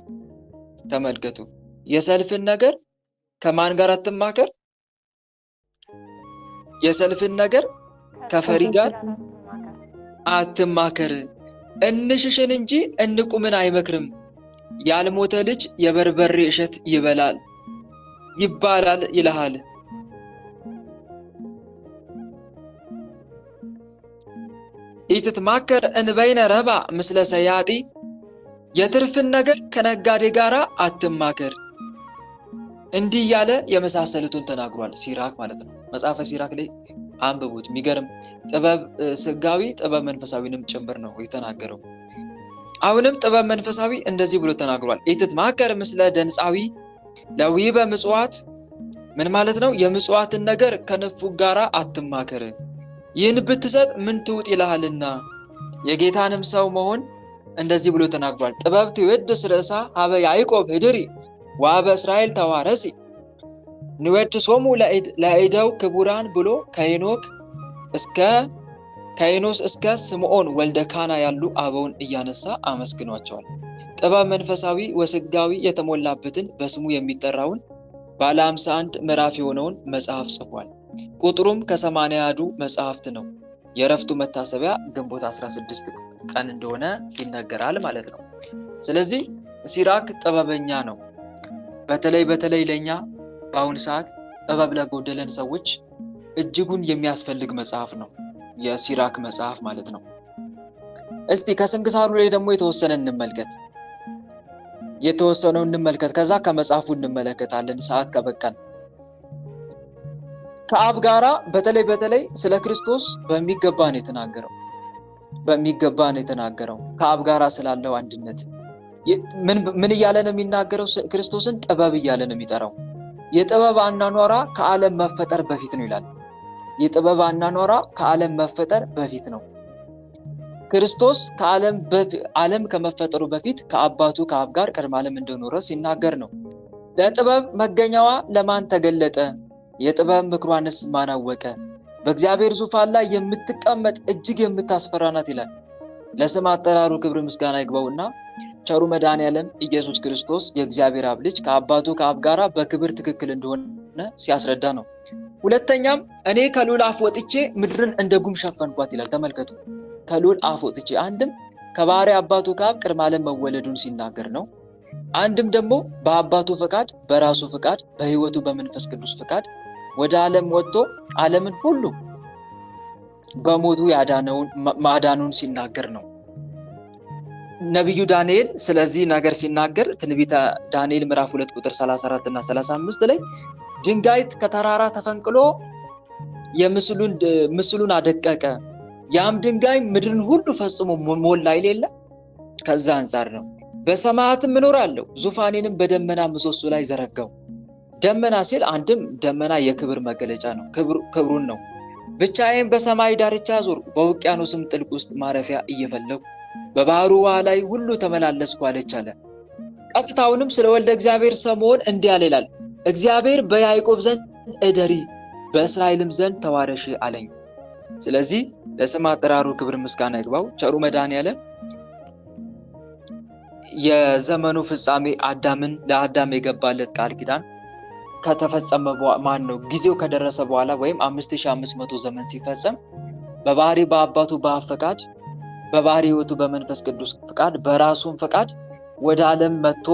ተመልከቱ። የሰልፍን ነገር ከማን ጋር አትማከር? የሰልፍን ነገር ከፈሪ ጋር አትማከር። እንሽሽን እንጂ እንቁምን አይመክርም። ያልሞተ ልጅ የበርበሬ እሸት ይባላል ይልሃል። ኢትትማከር እንበይነ ረባ ምስለ ሰያጢ የትርፍን ነገር ከነጋዴ ጋራ አትማከር። እንዲህ ያለ የመሳሰሉትን ተናግሯል ሲራክ ማለት ነው። መጽሐፈ ሲራክ ላይ አንብቡት። የሚገርም ጥበብ ስጋዊ ጥበብ መንፈሳዊንም ጭምር ነው የተናገረው። አሁንም ጥበብ መንፈሳዊ እንደዚህ ብሎ ተናግሯል። ኢትትማከር ምስለ ደንፃዊ ለዊበ ምጽዋት ምን ማለት ነው? የምጽዋትን ነገር ከንፉግ ጋራ አትማከር። ይህን ብትሰጥ ምን ትውጥ ይልሃልና። የጌታንም ሰው መሆን እንደዚህ ብሎ ተናግሯል። ጥበብ ትወድስ ርእሳ ሀበ ያዕቆብ ህድሪ ወሀበ እስራኤል ተዋረሲ ንወድሶሙ ለእደው ክቡራን ብሎ ከሄኖስ እስከ ስምዖን ወልደ ካና ያሉ አበውን እያነሳ አመስግኗቸዋል። ጥበብ መንፈሳዊ ወስጋዊ የተሞላበትን በስሙ የሚጠራውን ባለ 51 ምዕራፍ የሆነውን መጽሐፍ ጽፏል። ቁጥሩም ከ80 ያህሉ መጽሐፍት ነው። የዕረፍቱ መታሰቢያ ግንቦት 16 ቀን እንደሆነ ይነገራል ማለት ነው። ስለዚህ ሲራክ ጥበበኛ ነው። በተለይ ለኛ በአሁኑ ሰዓት ጥበብ ለጎደለን ሰዎች እጅጉን የሚያስፈልግ መጽሐፍ ነው የሲራክ መጽሐፍ ማለት ነው። እስቲ ከስንክሳሩ ላይ ደግሞ የተወሰነው እንመልከት። ከዛ ከመጽሐፉ እንመለከታለን ሰዓት ከበቃን። ከአብ ጋራ በተለይ ስለ ክርስቶስ በሚገባ ነው የተናገረው። ከአብ ጋራ ስላለው አንድነት ምን እያለ ነው የሚናገረው? ክርስቶስን ጥበብ እያለ ነው የሚጠራው። የጥበብ አኗኗራ ከዓለም መፈጠር በፊት ነው ይላል። የጥበብ አኗኗራ ከዓለም መፈጠር በፊት ነው። ክርስቶስ ዓለም ከመፈጠሩ በፊት ከአባቱ ከአብ ጋር ቅድመ ዓለም እንደኖረ ሲናገር ነው። ለጥበብ መገኛዋ ለማን ተገለጠ? የጥበብ ምክሯንስ ማን አወቀ? በእግዚአብሔር ዙፋን ላይ የምትቀመጥ እጅግ የምታስፈራ ናት ይላል። ለስም አጠራሩ ክብር ምስጋና ይግባውና ቸሩ መድኃኔዓለም ኢየሱስ ክርስቶስ የእግዚአብሔር አብ ልጅ ከአባቱ ከአብ ጋራ በክብር ትክክል እንደሆነ ሲያስረዳ ነው። ሁለተኛም እኔ ከልዑል አፍ ወጥቼ ምድርን እንደ ጉም ሸፈንኳት ይላል። ተመልከቱ፣ ከልዑል አፍ ወጥቼ አንድም ከባሕርይ አባቱ ከአብ ቅድመ ዓለም መወለዱን ሲናገር ነው። አንድም ደግሞ በአባቱ ፈቃድ፣ በራሱ ፈቃድ፣ በሕይወቱ በመንፈስ ቅዱስ ፈቃድ ወደ ዓለም ወጥቶ ዓለምን ሁሉ በሞቱ ማዳኑን ሲናገር ነው። ነቢዩ ዳንኤል ስለዚህ ነገር ሲናገር ትንቢተ ዳንኤል ምዕራፍ 2 ቁጥር 34 እና 35 ላይ ድንጋይ ከተራራ ተፈንቅሎ ምስሉን አደቀቀ፣ ያም ድንጋይ ምድርን ሁሉ ፈጽሞ ሞላ ይሌለ። ከዛ አንጻር ነው በሰማያትም እኖራለሁ ዙፋኔንም በደመና ምሰሶ ላይ ዘረጋው። ደመና ሲል አንድም ደመና የክብር መገለጫ ነው፣ ክብሩን ነው። ብቻዬን በሰማይ ዳርቻ ዞር፣ በውቅያኖስም ጥልቅ ውስጥ ማረፊያ እየፈለጉ በባህሩ ውሃ ላይ ሁሉ ተመላለስኩ አለች አለ። ቀጥታውንም ስለ ወልደ እግዚአብሔር ሰሞን እንዲህ አለ ይላል። እግዚአብሔር በያዕቆብ ዘንድ እደሪ፣ በእስራኤልም ዘንድ ተዋረሽ አለኝ። ስለዚህ ለስም አጠራሩ ክብር ምስጋና ይግባው። ቸሩ መድኃኔዓለም የዘመኑ ፍጻሜ ለአዳም የገባለት ቃል ኪዳን ከተፈጸመ ጊዜው ከደረሰ በኋላ ወይም 5500 ዘመን ሲፈጸም በባህሪ በአባቱ በአብ ፈቃድ፣ በባህሪ ሕይወቱ በመንፈስ ቅዱስ ፈቃድ፣ በራሱም ፈቃድ ወደ ዓለም መጥቶ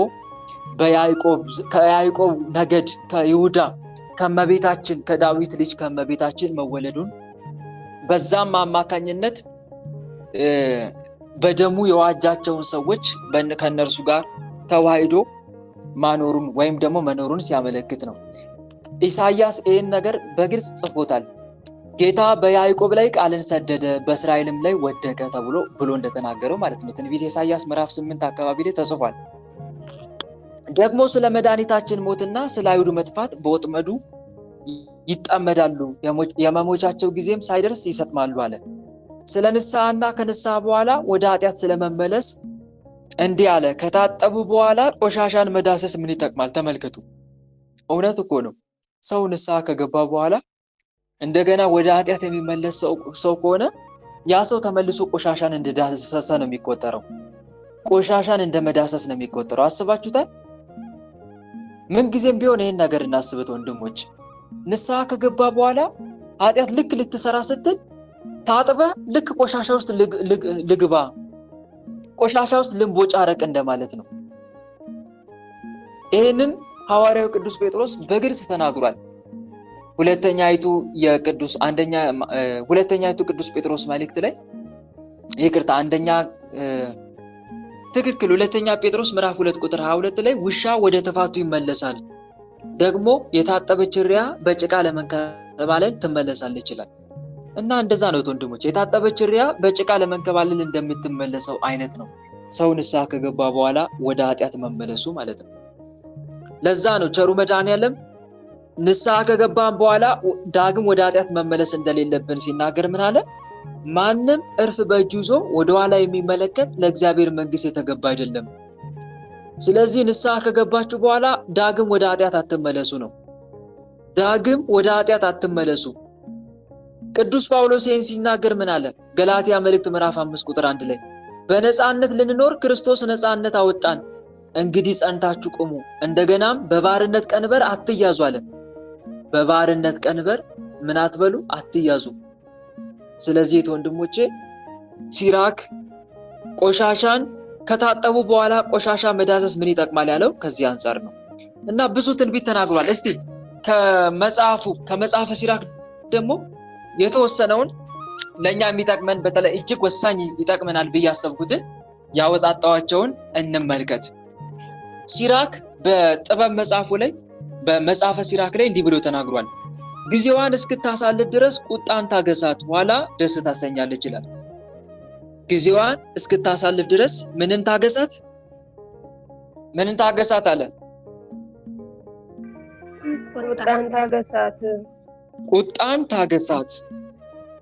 ከያዕቆብ ነገድ ከይሁዳ ከመቤታችን ከዳዊት ልጅ ከመቤታችን መወለዱን በዛም አማካኝነት በደሙ የዋጃቸውን ሰዎች ከነርሱ ጋር ተዋህዶ ማኖሩን ወይም ደግሞ መኖሩን ሲያመለክት ነው። ኢሳይያስ ይህን ነገር በግልጽ ጽፎታል። ጌታ በያዕቆብ ላይ ቃልን ሰደደ፣ በእስራኤልም ላይ ወደቀ ብሎ እንደተናገረው ማለት ነው። ትንቢተ ኢሳይያስ ምዕራፍ 8 አካባቢ ላይ ተጽፏል። ደግሞ ስለ መድኃኒታችን ሞትና ስለ አይሁድ መጥፋት በወጥመዱ ይጠመዳሉ፣ የመሞቻቸው ጊዜም ሳይደርስ ይሰጥማሉ አለ። ስለ ንስሐና ከንስሐ በኋላ ወደ ኃጢአት ስለመመለስ እንዲህ አለ። ከታጠቡ በኋላ ቆሻሻን መዳሰስ ምን ይጠቅማል? ተመልከቱ። እውነት እኮ ነው። ሰው ንስሐ ከገባ በኋላ እንደገና ወደ ኃጢአት የሚመለስ ሰው ከሆነ ያ ሰው ተመልሶ ቆሻሻን እንደዳሰሰ ነው የሚቆጠረው። ቆሻሻን እንደመዳሰስ ነው የሚቆጠረው። አስባችሁታል? ምን ጊዜም ቢሆን ይህን ነገር እናስበት ወንድሞች። ንስሐ ከገባ በኋላ ኃጢአት ልክ ልትሰራ ስትል ታጥበ ልክ ቆሻሻ ውስጥ ልግባ፣ ቆሻሻ ውስጥ ልንቦጫረቅ እንደማለት ነው። ይህንን ሐዋርያው ቅዱስ ጴጥሮስ በግልጽ ተናግሯል። ሁለተኛይቱ ቅዱስ ጴጥሮስ መልእክት ላይ ሁለተኛ ጴጥሮስ ምዕራፍ 2 ቁጥር 22 ላይ ውሻ ወደ ተፋቱ ይመለሳል፣ ደግሞ የታጠበች እሪያ በጭቃ ለመንከባለል ትመለሳለች ይላል። እና እንደዛ ነው ወንድሞች፣ የታጠበች እሪያ በጭቃ ለመንከባለል እንደምትመለሰው አይነት ነው ሰው ንስሐ ከገባ በኋላ ወደ ኃጢአት መመለሱ ማለት ነው። ለዛ ነው ቸሩ መድኃኔዓለም ንስሐ ከገባን በኋላ ዳግም ወደ ኃጢአት መመለስ እንደሌለብን ሲናገር ምን አለ? ማንም እርፍ በእጁ ይዞ ወደ ኋላ የሚመለከት ለእግዚአብሔር መንግሥት የተገባ አይደለም። ስለዚህ ንስሐ ከገባችሁ በኋላ ዳግም ወደ ኃጢአት አትመለሱ ነው። ዳግም ወደ ኃጢአት አትመለሱ። ቅዱስ ጳውሎስ ይህን ሲናገር ምን አለ? ገላትያ መልእክት ምዕራፍ 5 ቁጥር 1 ላይ በነፃነት ልንኖር ክርስቶስ ነፃነት አወጣን፣ እንግዲህ ጸንታችሁ ቁሙ፣ እንደገናም በባርነት ቀንበር አትያዙ አለ። በባርነት ቀንበር ምን አትበሉ? አትያዙ። ስለዚህ ወንድሞቼ ሲራክ ቆሻሻን ከታጠቡ በኋላ ቆሻሻ መዳሰስ ምን ይጠቅማል ያለው ከዚህ አንፃር ነው። እና ብዙ ትንቢት ተናግሯል። እስቲ ከመጽሐፈ ሲራክ ደግሞ የተወሰነውን ለኛ የሚጠቅመን በተለይ እጅግ ወሳኝ ይጠቅመናል ብዬ ያሰብኩትን ያወጣጣዋቸውን እንመልከት። ሲራክ በጥበብ መጽሐፉ ላይ በመጽሐፈ ሲራክ ላይ እንዲህ ብሎ ተናግሯል። ጊዜዋን እስክታሳልፍ ድረስ ቁጣን ታገሳት፣ ኋላ ደስ ታሰኛለች ይላል። ጊዜዋን እስክታሳልፍ ድረስ ምንን ታገሳት? ምንን ታገሳት አለ? ቁጣን ታገሳት። ቁጣን ታገሳት፣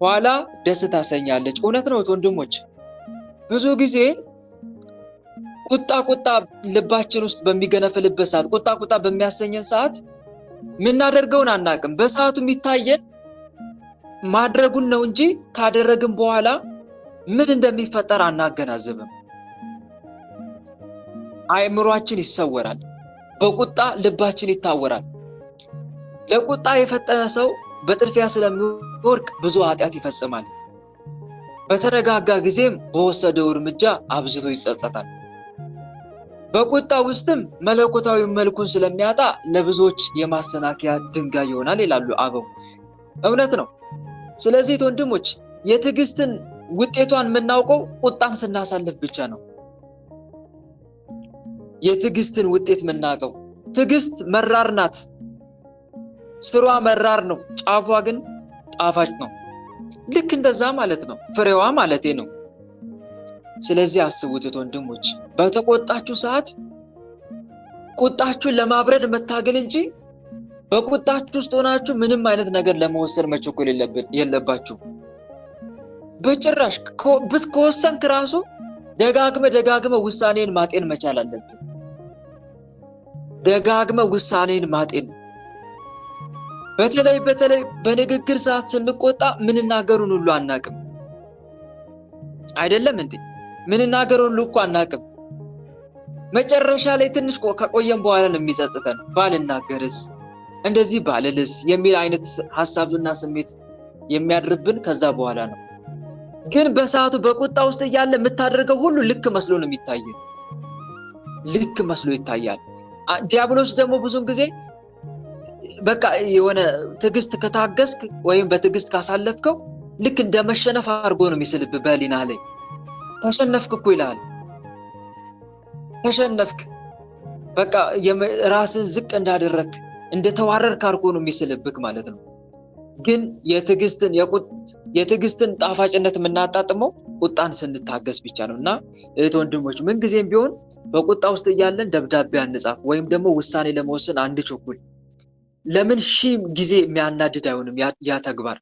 ኋላ ደስ ታሰኛለች። እውነት ነው ወንድሞች። ብዙ ጊዜ ቁጣ ልባችን ውስጥ በሚገነፍልበት ሰዓት፣ ቁጣ በሚያሰኘን ሰዓት ምናደርገውን አናቅም። በሰዓቱ የሚታየን ማድረጉን ነው እንጂ ካደረግን በኋላ ምን እንደሚፈጠር አናገናዝብም። አእምሯችን ይሰወራል። በቁጣ ልባችን ይታወራል። ለቁጣ የፈጠነ ሰው በጥድፊያ ስለሚወድቅ ብዙ ኃጢአት ይፈጽማል። በተረጋጋ ጊዜም በወሰደው እርምጃ አብዝቶ ይጸጸታል። በቁጣ ውስጥም መለኮታዊ መልኩን ስለሚያጣ ለብዙዎች የማሰናከያ ድንጋይ ይሆናል ይላሉ አበው። እውነት ነው። ስለዚህ ወንድሞች የትዕግስትን ውጤቷን የምናውቀው ቁጣን ስናሳልፍ ብቻ ነው። የትዕግስትን ውጤት የምናውቀው ትዕግስት መራር ናት። ስሯ መራር ነው፣ ጫፏ ግን ጣፋጭ ነው። ልክ እንደዛ ማለት ነው፣ ፍሬዋ ማለቴ ነው። ስለዚህ አስቡት ወንድሞች፣ በተቆጣችሁ ሰዓት ቁጣችሁን ለማብረድ መታገል እንጂ በቁጣችሁ ውስጥ ሆናችሁ ምንም አይነት ነገር ለመወሰን መቸኮል የለባችሁ። በጭራሽ ከወሰንክ ራሱ ደጋግመ ውሳኔን ማጤን መቻል አለብን። ደጋግመ ውሳኔን ማጤን። በተለይ በንግግር ሰዓት ስንቆጣ ምንናገሩን ሁሉ አናቅም። አይደለም እንዴ? ምንናገሩን ሁሉ እኮ አናቅም። መጨረሻ ላይ ትንሽ ከቆየን በኋላ ነው የሚጸጽተን። ባልናገርስ፣ እንደዚህ ባልልስ የሚል አይነት ሐሳብና ስሜት የሚያድርብን ከዛ በኋላ ነው። ግን በሰዓቱ በቁጣ ውስጥ እያለ የምታደርገው ሁሉ ልክ መስሎ ነው የሚታየው። ልክ መስሎ ይታያል። ዲያብሎስ ደግሞ ብዙውን ጊዜ በቃ የሆነ ትዕግስት ከታገስክ ወይም በትዕግስት ካሳለፍከው ልክ እንደመሸነፍ አድርጎ ነው የሚስልብህ በህሊና ላይ። ተሸነፍክ እኮ ይላል። ተሸነፍክ፣ በቃ ራስን ዝቅ እንዳደረክ እንደተዋረድክ አድርጎ ነው የሚስልብህ ማለት ነው። ግን የትዕግስትን ጣፋጭነት የምናጣጥመው ቁጣን ስንታገስ ብቻ ነው። እና ወንድሞች ምንጊዜም ቢሆን በቁጣ ውስጥ እያለን ደብዳቤ አንጻፍ ወይም ደግሞ ውሳኔ ለመወሰን አንቸኩል። ለምን ሺህ ጊዜ የሚያናድድ አይሆንም ያ ተግባር።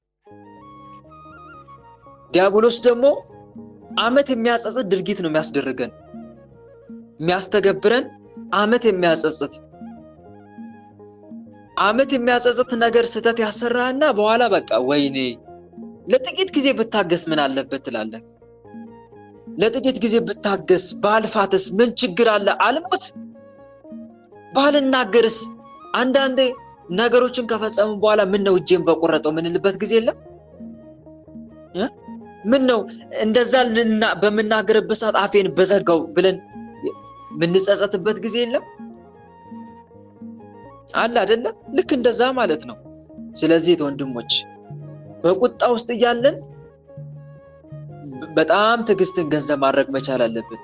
ዲያብሎስ ደግሞ ዓመት የሚያጸጽት ድርጊት ነው የሚያስደርገን፣ የሚያስተገብረን ዓመት የሚያጸጽት ነገር ስተት ያሰራህና በኋላ በቃ ወይኔ ለጥቂት ጊዜ ብታገስ ምን አለበት ትላለህ። ለጥቂት ጊዜ ብታገስ ባልፋትስ ምን ችግር አለ? አልሞት ባልናገርስ? አንዳንዴ ነገሮችን ከፈጸሙ በኋላ ምን ነው እጄን በቆረጠው ምንልበት ጊዜ የለም? ምን ነው እንደዛ በመናገርበት ሰዓት አፌን በዘጋው ብለን ምንጸጸትበት ጊዜ የለም? አለ አይደለ? ልክ እንደዛ ማለት ነው። ስለዚህ ወንድሞች በቁጣ ውስጥ እያለን በጣም ትዕግስትን ገንዘብ ማድረግ መቻል አለብን።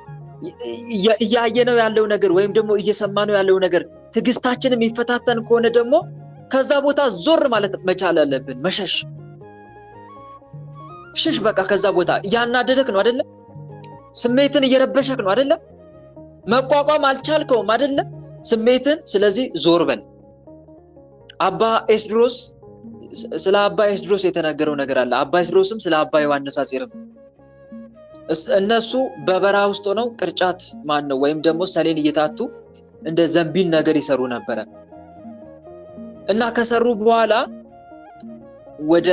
እያየነው ያለው ነገር ወይም ደግሞ እየሰማነው ያለው ነገር ትዕግስታችንን የሚፈታተን ከሆነ ደግሞ ከዛ ቦታ ዞር ማለት መቻል አለብን። መሸሽ፣ ሽሽ በቃ ከዛ ቦታ። ያናደደክ ነው አይደለ? ስሜትን እየረበሸክ ነው አይደለ? መቋቋም አልቻልከውም አይደለ ስሜትን? ስለዚህ ዞር በል። ስለ አባ ኤስድሮስ የተነገረው ነገር አለ። አባ ኤስድሮስም ስለ አባ ዮሐንስ አጼርም እነሱ በበረሃ ውስጥ ሆነው ቅርጫት ወይም ደግሞ ሰሌን እየታቱ እንደ ዘንቢል ነገር ይሰሩ ነበረ እና ከሰሩ በኋላ ወደ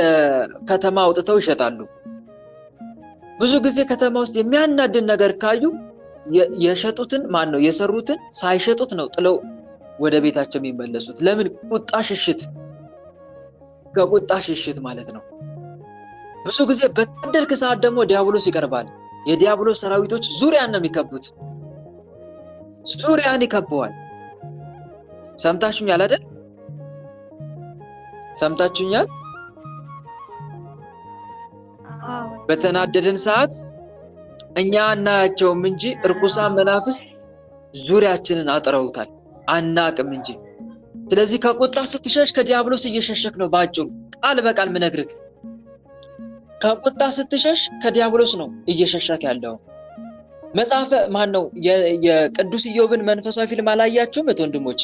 ከተማ አውጥተው ይሸጣሉ። ብዙ ጊዜ ከተማ ውስጥ የሚያናድድ ነገር ካዩ የሸጡትን ማን ነው የሰሩትን ሳይሸጡት ነው ጥለው ወደ ቤታቸው የሚመለሱት። ለምን? ቁጣ ሽሽት፣ ከቁጣ ሽሽት ማለት ነው። ብዙ ጊዜ በተደረገ ሰዓት ደግሞ ዲያብሎስ ይቀርባል። የዲያብሎስ ሰራዊቶች ዙሪያን ነው የሚከቡት፣ ዙሪያን ይከበዋል። ሰምታችሁኛል አይደል? ሰምታችሁኛል? በተናደደን ሰዓት እኛ እናያቸውም እንጂ እርኩሳን መናፍስት ዙሪያችንን አጥረውታል፣ አናቅም እንጂ። ስለዚህ ከቁጣ ስትሸሽ ከዲያብሎስ እየሸሸክ ነው። ባጭሩ ቃል በቃል ምነግርክ፣ ከቁጣ ስትሸሽ ከዲያብሎስ ነው እየሸሸክ ያለው። መጽሐፈ ማን ነው የቅዱስ ኢዮብን መንፈሳዊ ፊልም አላያችሁም? ወንድሞች፣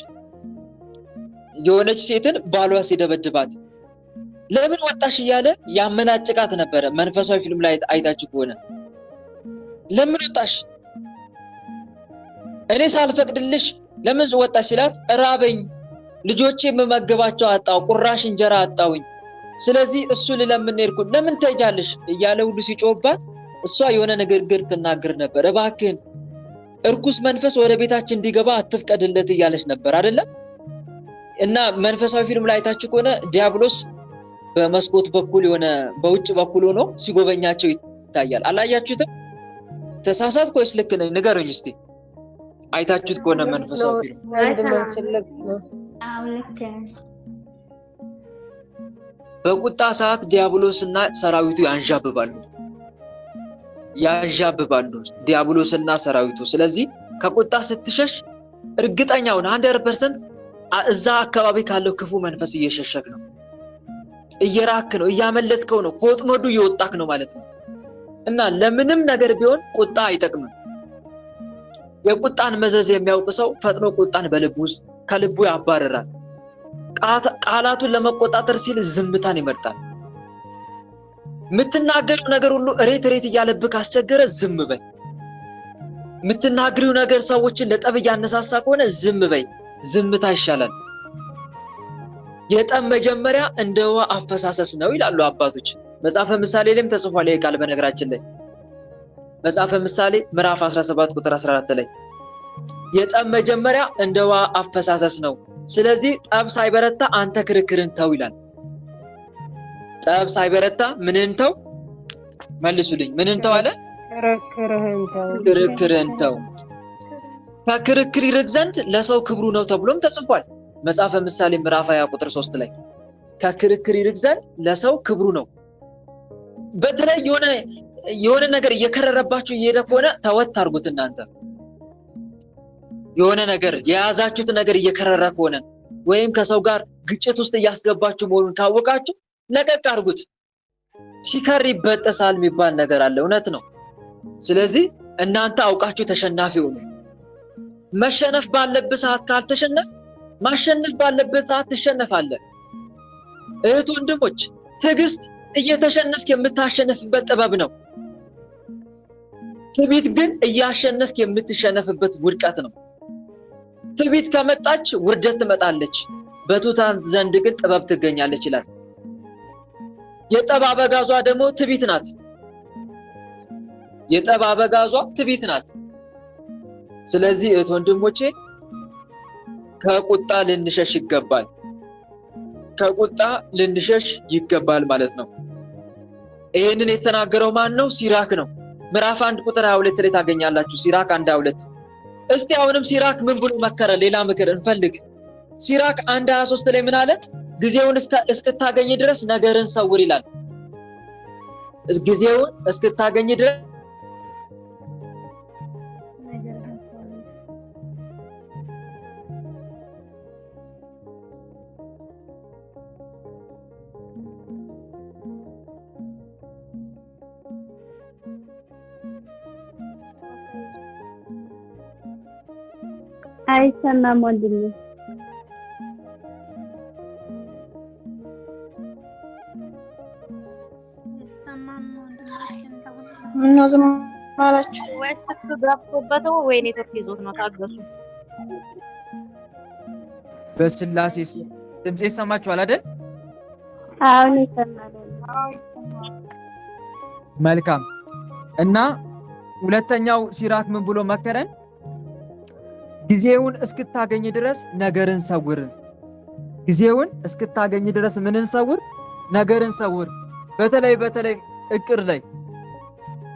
የሆነች ሴትን ባሏ ሲደበድባት ለምን ወጣሽ እያለ ያመናጭቃት ነበረ። መንፈሳዊ ፊልም ላይ አይታችሁ ከሆነ ለምን ወጣሽ? እኔ ሳልፈቅድልሽ ለምን ወጣሽ ሲላት ራበኝ፣ ልጆቼ የምመግባቸው አጣው፣ ቁራሽ እንጀራ አጣውኝ፣ ስለዚህ እሱ ልለምን ሄድኩ፣ ለምን ትሄጃለሽ እያለ ሁሉ ሲጮህባት እሷ የሆነ ንግግር ትናገር ነበር። እባክህን እርኩስ መንፈስ ወደ ቤታችን እንዲገባ አትፍቀድለት እያለች ነበር አይደለም? እና መንፈሳዊ ፊልም ላይ አይታችሁ ከሆነ ዲያብሎስ በመስኮት በኩል የሆነ በውጭ በኩል ሆኖ ሲጎበኛቸው ይታያል። አላያችሁትም? ተሳሳትኩ ወይስ ልክ ነኝ? ንገሩኝ እስቲ። አይታችሁት ከሆነ መንፈሳዊ ፊልም በቁጣ ሰዓት ዲያብሎስና ሰራዊቱ ያንዣብባሉ ዲያብሎስና ሰራዊቱ። ስለዚህ ከቁጣ ስትሸሽ እርግጠኛውን 100% እዛ አካባቢ ካለው ክፉ መንፈስ እየሸሸክ ነው፣ እየራክ ነው፣ እያመለጥከው ነው፣ ከወጥመዱ እየወጣክ ነው ማለት ነው። እና ለምንም ነገር ቢሆን ቁጣ አይጠቅምም። የቁጣን መዘዝ የሚያውቅ ሰው ፈጥኖ ቁጣን ከልቡ ያባረራል። ቃላቱን ለመቆጣጠር ሲል ዝምታን ይመርጣል። የምትናገረው ነገር ሁሉ እሬት እያለብህ ካስቸገረ ዝም በይ። የምትናገሪው ነገር ሰዎችን ለጠብ እያነሳሳ ከሆነ ዝም በይ። ዝምታ ይሻላል። የጠብ መጀመሪያ እንደ ውሃ አፈሳሰስ ነው ይላሉ አባቶች። መጽሐፈ ምሳሌ ላይም ተጽፏል ይሄ ቃል። በነገራችን ላይ መጽሐፈ ምሳሌ ምዕራፍ 17 ቁጥር 14 ላይ የጠብ መጀመሪያ እንደ ውሃ አፈሳሰስ ነው፣ ስለዚህ ጠብ ሳይበረታ አንተ ክርክርን ተው ይላል። ጠብ ሳይበረታ ምንን ተው? መልሱልኝ። ምንን ተው አለ? ክርክርን ተው። ከክርክር ይርቅ ዘንድ ለሰው ክብሩ ነው ተብሎም ተጽፏል። መጽሐፈ ምሳሌ ምዕራፍ 20 ቁጥር 3 ላይ ከክርክር ይርቅ ዘንድ ለሰው ክብሩ ነው። በተለይ የሆነ ነገር እየከረረባችሁ እየሄደ ከሆነ ተወት አድርጉት። እናንተ የሆነ ነገር የያዛችሁት ነገር እየከረረ ከሆነ ወይም ከሰው ጋር ግጭት ውስጥ እያስገባችሁ መሆኑን ካወቃችሁ ለቀቅ አድርጉት። ሲከር ይበጠሳል የሚባል ነገር አለ፣ እውነት ነው። ስለዚህ እናንተ አውቃችሁ ተሸናፊ ሁኑ። መሸነፍ ባለበት ሰዓት ካልተሸነፍ ማሸነፍ ባለበት ሰዓት ትሸነፋለህ። እህት ወንድሞች፣ ትዕግስት እየተሸነፍክ የምታሸነፍበት ጥበብ ነው። ትዕቢት ግን እያሸነፍክ የምትሸነፍበት ውድቀት ነው። ትዕቢት ከመጣች ውርደት ትመጣለች፣ በትሑታን ዘንድ ግን ጥበብ ትገኛለች ይላል። የጠብ አበጋዟ ደግሞ ትዕቢት ናት። የጠብ አበጋዟ ትዕቢት ናት። ስለዚህ እህት ወንድሞቼ ከቁጣ ልንሸሽ ይገባል። ከቁጣ ልንሸሽ ይገባል ማለት ነው። ይሄንን የተናገረው ማን ነው? ሲራክ ነው። ምዕራፍ 1 ቁጥር 22 ላይ ታገኛላችሁ። ሲራክ 1:22። እስቲ አሁንም ሲራክ ምን ብሎ መከረ? ሌላ ምክር እንፈልግ። ሲራክ 1:23 ላይ ምን አለ? ጊዜውን እስክታገኝ ድረስ ነገርን ሰውር ይላል። ጊዜውን እስክታገኝ ድረስ አይሰማም ወንድሜ። ምነው ዝም አላችሁ? ወይስ ገብቶበት ነው ወይ ኔትወርክ ይዞት ነው? ታገሱ። በስላሴ ድምጽ ይሰማችኋል አይደል? አሁን ይሰማል። መልካም። እና ሁለተኛው ሲራክ ምን ብሎ መከረን? ጊዜውን እስክታገኝ ድረስ ነገርን ሰውር። ጊዜውን እስክታገኝ ድረስ ምንን ሰውር? ነገርን ሰውር። በተለይ እቅድ ላይ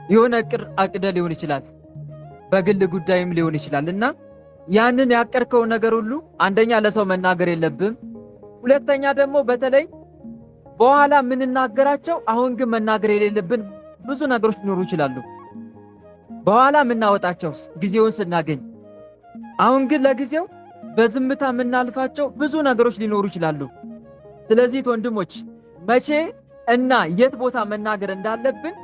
የሆነ እቅድ አቅደ ሊሆን ይችላል፣ በግል ጉዳይም ሊሆን ይችላል እና ያንን ያቀርከው ነገር ሁሉ አንደኛ ለሰው መናገር የለብም። ሁለተኛ ደግሞ በተለይ በኋላ የምንናገራቸው አሁን ግን መናገር የሌለብን ብዙ ነገሮች ሊኖሩ ይችላሉ። በኋላ የምናወጣቸውስ ጊዜውን ስናገኝ፣ አሁን ግን ለጊዜው በዝምታ የምናልፋቸው ብዙ ነገሮች ሊኖሩ ይችላሉ። ስለዚህ ወንድሞች መቼ እና የት ቦታ መናገር እንዳለብን፣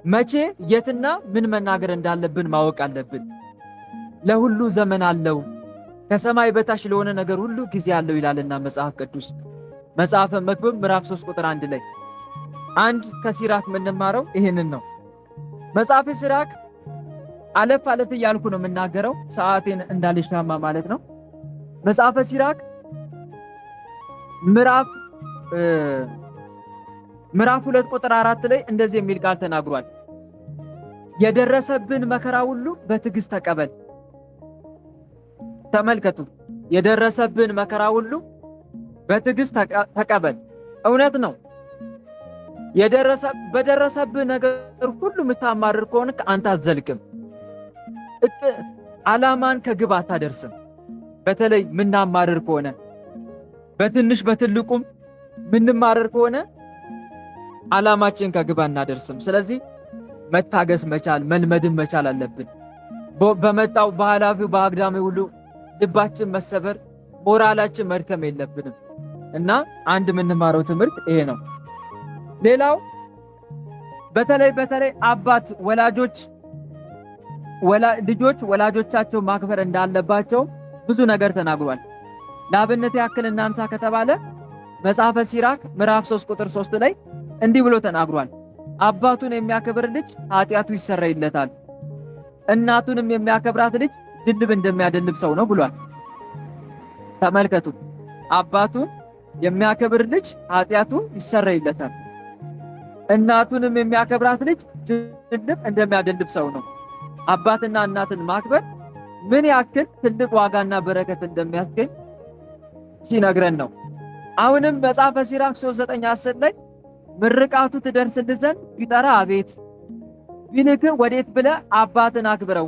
መቼ የትና ምን መናገር እንዳለብን ማወቅ አለብን። ለሁሉ ዘመን አለው፣ ከሰማይ በታች ለሆነ ነገር ሁሉ ጊዜ አለው ይላልና መጽሐፍ ቅዱስ። መጽሐፈ መክብብ ምዕራፍ 3 ቁጥር 1 ላይ አንድ ከሲራክ የምንማረው ይሄንን ነው። መጽሐፈ ሲራክ አለፍ እያልኩ ነው የምናገረው ሰዓቴን እንዳልሻማ ማለት ነው። መጽሐፈ ሲራክ ምዕራፍ 2 ቁጥር 4 ላይ እንደዚህ የሚል ቃል ተናግሯል። የደረሰብን መከራ ሁሉ በትዕግስት ተቀበል። ተመልከቱ፣ የደረሰብን መከራ ሁሉ በትዕግስት ተቀበል። እውነት ነው። በደረሰብህ ነገር ሁሉ የምታማርር ከሆነ አንተ አትዘልቅም። ዓላማን ከግብ አታደርስም። በተለይ ምናማርር ከሆነ በትንሽ በትልቁም ምንማርር ከሆነ ዓላማችን ከግብ አናደርስም። ስለዚህ መታገስ መቻል መልመድን መቻል አለብን። በመጣው በኃላፊው በአግዳሚ ሁሉ ልባችን መሰበር፣ ሞራላችን መድከም የለብንም እና አንድ የምንማረው ትምህርት ይሄ ነው። ሌላው በተለይ አባት ልጆች ወላጆቻቸው ማክበር እንዳለባቸው ብዙ ነገር ተናግሯል። ለአብነት ያክል እናንሳ ከተባለ መጽሐፈ ሲራክ ምዕራፍ 3 ቁጥር 3 ላይ እንዲህ ብሎ ተናግሯል። አባቱን የሚያከብር ልጅ ኃጢአቱ ይሰረይለታል፣ እናቱንም የሚያከብራት ልጅ ድልብ እንደሚያደልብ ሰው ነው ብሏል። ተመልከቱ፣ አባቱን የሚያከብር ልጅ ኃጢአቱ ይሰረይለታል፣ እናቱንም የሚያከብራት ልጅ ድልብ እንደሚያደልብ ሰው ነው። አባትና እናትን ማክበር ምን ያክል ትልቅ ዋጋና በረከት እንደሚያስገኝ ሲነግረን ነው። አሁንም መጽሐፈ ሲራክ 3:9-10 ላይ ምርቃቱ ትደርስልህ ዘንድ ቢጠራ አቤት ቢልክህ ወዴት ብለህ አባትን አክብረው፣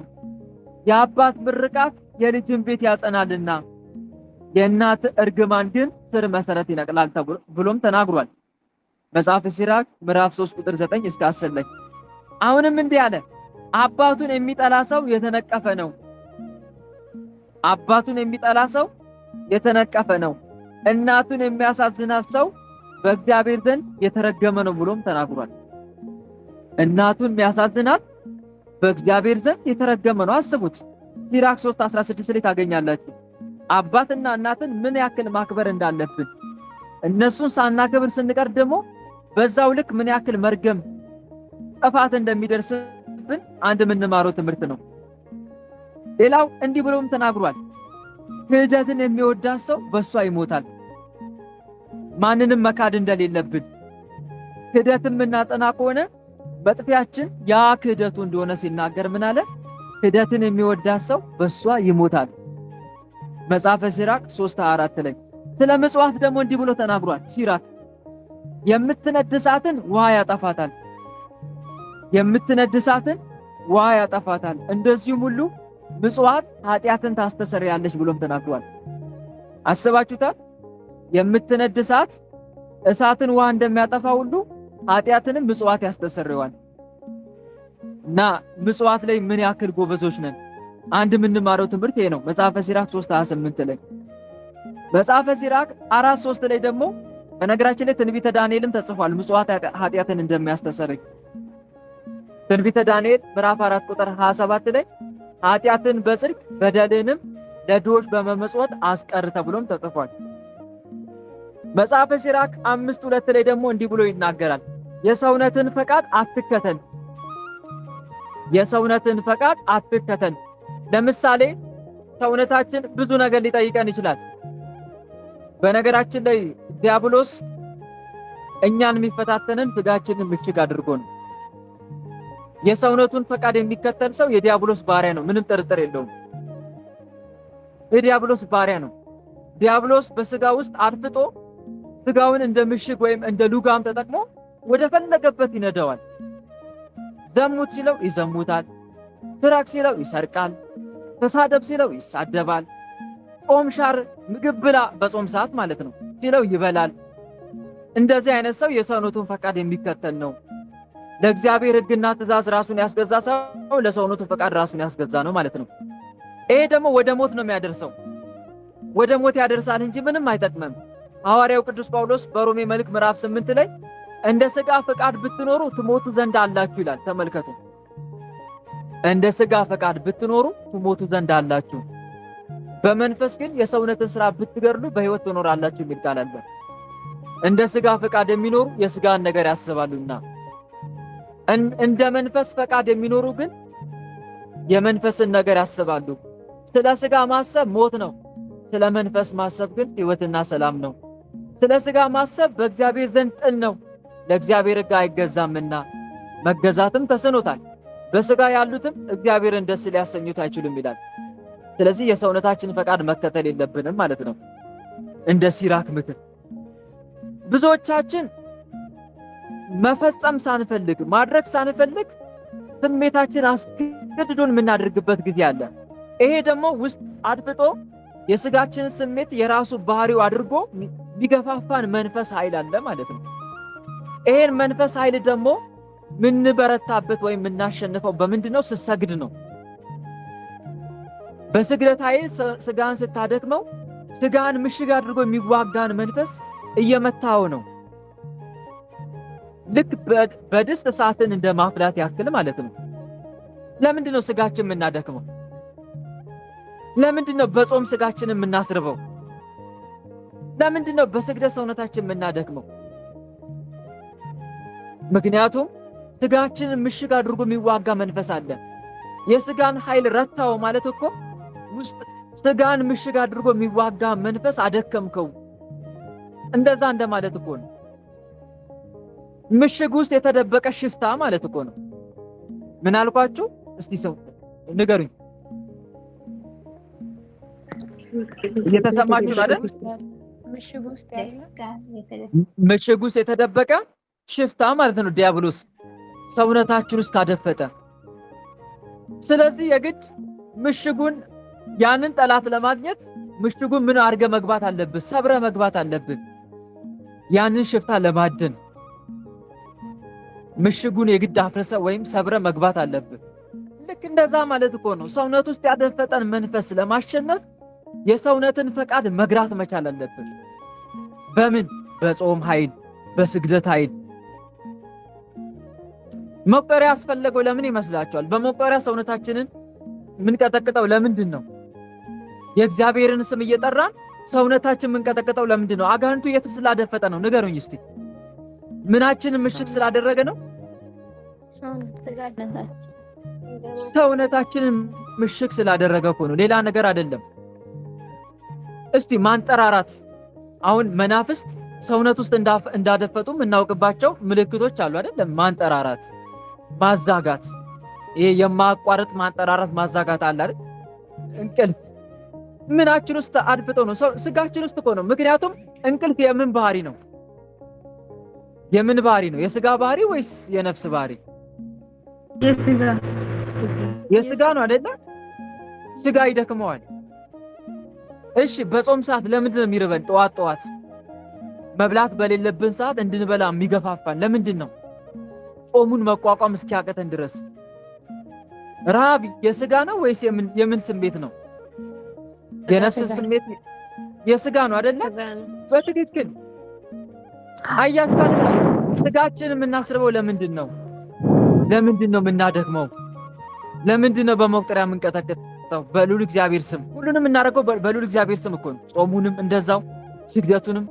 የአባት ምርቃት የልጅን ቤት ያጸናልና የእናት እርግማን ግን ስር መሰረት ይነቅላል ብሎም ተናግሯል። መጽሐፈ ሲራክ ምዕራፍ 3 ቁጥር 9-10 ላይ አሁንም እንዲህ አለ፣ አባቱን የሚጠላ ሰው የተነቀፈ ነው። አባቱን የሚጠላ ሰው የተነቀፈ ነው። እናቱን የሚያሳዝናት ሰው በእግዚአብሔር ዘንድ የተረገመ ነው ብሎም ተናግሯል። እናቱን የሚያሳዝናት በእግዚአብሔር ዘንድ የተረገመ ነው። አስቡት፣ ሲራክ 3:16 ላይ ታገኛላችሁ። አባትና እናትን ምን ያክል ማክበር እንዳለብን፣ እነሱን ሳናከብር ስንቀር ደግሞ በዛው ልክ ምን ያክል መርገም ጥፋት እንደሚደርስብን አንድ የምንማረው ትምህርት ነው። ሌላው እንዲህ ብሎም ተናግሯል። ክህደትን የሚወዳት ሰው በሷ ይሞታል። ማንንም መካድ እንደሌለብን፣ ክህደትን የምናጸና ከሆነ በጥፊያችን ያ ክህደቱ እንደሆነ ሲናገር ምን አለ? ክህደትን የሚወዳት ሰው በሷ ይሞታል። መጽሐፈ ሲራክ 3:4 ላይ ስለ ምጽዋት ደግሞ እንዲህ ብሎ ተናግሯል። ሲራክ የምትነድ እሳትን ውሃ ያጠፋታል፣ የምትነድሳትን ውሃ ያጠፋታል፣ እንደዚሁም ሁሉ ምጽዋት ኃጢአትን ታስተሰርያለች ብሎም ተናግሯል። አስባችሁታል? የምትነድ እሳትን ውሃ እንደሚያጠፋ ሁሉ ኃጢአትንም ምጽዋት ያስተሰርየዋል። እና ምጽዋት ላይ ምን ያክል ጎበዞች ነን? አንድ የምንማረው ትምህርት ይሄ ነው። መጽሐፈ ሲራክ 3:28 ላይ መጽሐፈ ሲራክ 4:3 ላይ ደግሞ በነገራችን ላይ ትንቢተ ዳንኤልም ተጽፏል፣ ምጽዋት ኃጢአትን እንደሚያስተሰርይ። ትንቢተ ዳንኤል ምዕራፍ 4 ቁጥር 27 ላይ ኃጢአትን በጽድቅ በደልንም ለድሆች በመመጽወት አስቀር ተብሎም ተጽፏል። መጽሐፈ ሲራክ 5:2 ላይ ደግሞ እንዲህ ብሎ ይናገራል። የሰውነትን ፈቃድ አትከተል፣ የሰውነትን ፈቃድ አትከተል። ለምሳሌ ሰውነታችን ብዙ ነገር ሊጠይቀን ይችላል። በነገራችን ላይ ዲያብሎስ እኛን የሚፈታተንን ስጋችንን ምሽግ አድርጎ ነው። የሰውነቱን ፈቃድ የሚከተል ሰው የዲያብሎስ ባሪያ ነው፣ ምንም ጥርጥር የለውም። የዲያብሎስ ባሪያ ነው። ዲያብሎስ በስጋ ውስጥ አድፍጦ ስጋውን እንደ ምሽግ ወይም እንደ ሉጋም ተጠቅሞ ወደ ፈለገበት ይነዳዋል። ዘሙት ሲለው ይዘሙታል፣ ስራቅ ሲለው ይሰርቃል፣ ተሳደብ ሲለው ይሳደባል፣ ጾም ሻር ምግብ ብላ በጾም ሰዓት ማለት ነው ሲለው ይበላል። እንደዚህ አይነት ሰው የሰውነቱን ፈቃድ የሚከተል ነው። ለእግዚአብሔር ሕግና ትእዛዝ ራሱን ያስገዛ ሰው ለሰውነቱ ፈቃድ ራሱን ያስገዛ ነው ማለት ነው። ይሄ ደግሞ ወደ ሞት ነው የሚያደርሰው። ወደ ሞት ያደርሳል እንጂ ምንም አይጠቅምም። ሐዋርያው ቅዱስ ጳውሎስ በሮሜ መልእክት ምዕራፍ 8 ላይ እንደ ሥጋ ፈቃድ ብትኖሩ ትሞቱ ዘንድ አላችሁ ይላል። ተመልከቱ። እንደ ሥጋ ፈቃድ ብትኖሩ ትሞቱ ዘንድ አላችሁ፣ በመንፈስ ግን የሰውነትን ሥራ ብትገድሉ በሕይወት ትኖራላችሁ የሚል ቃል አለ። እንደ ሥጋ ፈቃድ የሚኖሩ የሥጋን ነገር ያስባሉና እንደ መንፈስ ፈቃድ የሚኖሩ ግን የመንፈስን ነገር ያስባሉ። ስለ ሥጋ ማሰብ ሞት ነው፣ ስለ መንፈስ ማሰብ ግን ሕይወትና ሰላም ነው። ስለ ሥጋ ማሰብ በእግዚአብሔር ዘንድ ጥል ነው፣ ለእግዚአብሔር ሕግ አይገዛምና መገዛትም ተስኖታል። በሥጋ ያሉትም እግዚአብሔርን ደስ ሊያሰኙት አይችሉም ይላል። ስለዚህ የሰውነታችን ፈቃድ መከተል የለብንም ማለት ነው። እንደ ሲራክ ምክር ብዙዎቻችን መፈጸም ሳንፈልግ ማድረግ ሳንፈልግ ስሜታችን አስገድዶን የምናደርግበት ጊዜ አለ። ይሄ ደግሞ ውስጥ አድፍጦ የሥጋችንን ስሜት የራሱ ባህሪው አድርጎ የሚገፋፋን መንፈስ ኃይል አለ ማለት ነው። ይሄን መንፈስ ኃይል ደግሞ ምንበረታበት ወይም የምናሸንፈው በምንድነው? ስሰግድ ነው። በስግደት ኃይል ሥጋን ስታደክመው ሥጋን ምሽግ አድርጎ የሚዋጋን መንፈስ እየመታው ነው። ልክ በድስት እሳትን እንደ ማፍላት ያክል ማለት ነው። ለምንድነው ሥጋችን የምናደክመው? ለምንድነው በጾም ሥጋችንን የምናስርበው? ለምንድነው በስግደት ሰውነታችን የምናደክመው? ምክንያቱም ሥጋችንን ምሽግ አድርጎ የሚዋጋ መንፈስ አለ። የሥጋን ኃይል ረታው ማለት እኮ ውስጥ ሥጋን ምሽግ አድርጎ የሚዋጋ መንፈስ አደከምከው፣ እንደዛ እንደማለት እኮ ነው። ምሽግ ውስጥ የተደበቀ ሽፍታ ማለት እኮ ነው። ምን አልኳችሁ? እስቲ ሰው ንገሩኝ። እየተሰማችሁ አይደል? ምሽግ ውስጥ የተደበቀ ሽፍታ ማለት ነው ዲያብሎስ ሰውነታችን ውስጥ ካደፈጠ። ስለዚህ የግድ ምሽጉን ያንን ጠላት ለማግኘት ምሽጉን ምን አድርገ መግባት አለብን? ሰብረ መግባት አለብን። ያንን ሽፍታ ለማደን ምሽጉን የግድ አፍርሰ ወይም ሰብረ መግባት አለብን። ልክ እንደዛ ማለት እኮ ነው። ሰውነት ውስጥ ያደፈጠን መንፈስ ለማሸነፍ የሰውነትን ፈቃድ መግራት መቻል አለብን። በምን? በጾም ኃይል፣ በስግደት ኃይል። መቁጠሪያ ያስፈለገው ለምን ይመስላችኋል? በመቁጠሪያ ሰውነታችንን የምንቀጠቅጠው ለምንድን ነው? የእግዚአብሔርን ስም እየጠራን ሰውነታችን የምንቀጠቅጠው ለምንድን ነው? አጋንንቱ የት ስላደፈጠ ነው? ንገሩኝ እስቲ። ምናችንን ምሽግ ስላደረገ ነው? ሰውነታችንን ምሽግ ስላደረገ እኮ ነው፣ ሌላ ነገር አይደለም። እስቲ ማንጠራራት። አሁን መናፍስት ሰውነት ውስጥ እንዳደፈጡ እናውቅባቸው ምልክቶች አሉ አይደለም? ማንጠራራት፣ ማዛጋት፣ ይሄ የማያቋርጥ ማንጠራራት ማዛጋት አለ አይደል? እንቅልፍ ምናችን ውስጥ አድፍጠው ነው? ሥጋችን ውስጥ እኮ ነው። ምክንያቱም እንቅልፍ የምን ባህሪ ነው? የምን ባህሪ ነው? የሥጋ ባህሪ ወይስ የነፍስ ባህሪ? የሥጋ ነው አይደለ? ሥጋ ይደክመዋል። እሺ በጾም ሰዓት ለምንድን ነው የሚርበን? ጠዋት ጠዋት መብላት በሌለብን ሰዓት እንድንበላ የሚገፋፋን ለምንድን ነው? ጾሙን መቋቋም እስኪያቀተን ድረስ። ረሃብ የሥጋ ነው ወይስ የምን ስሜት ነው? የነፍስ ስሜት የሥጋ ነው አይደለ? በትክክል አያችኋል። ሥጋችን የምናስርበው ለምንድን ነው? ለምንድን ነው የምናደክመው? ለምንድን ነው በመቁጠሪያ የምንቀጠቅጠው? በልዑል እግዚአብሔር ስም ሁሉንም እናደርገው በልዑል እግዚአብሔር ስም እኮ ነው። ጾሙንም እንደዛው፣ ስግደቱንም።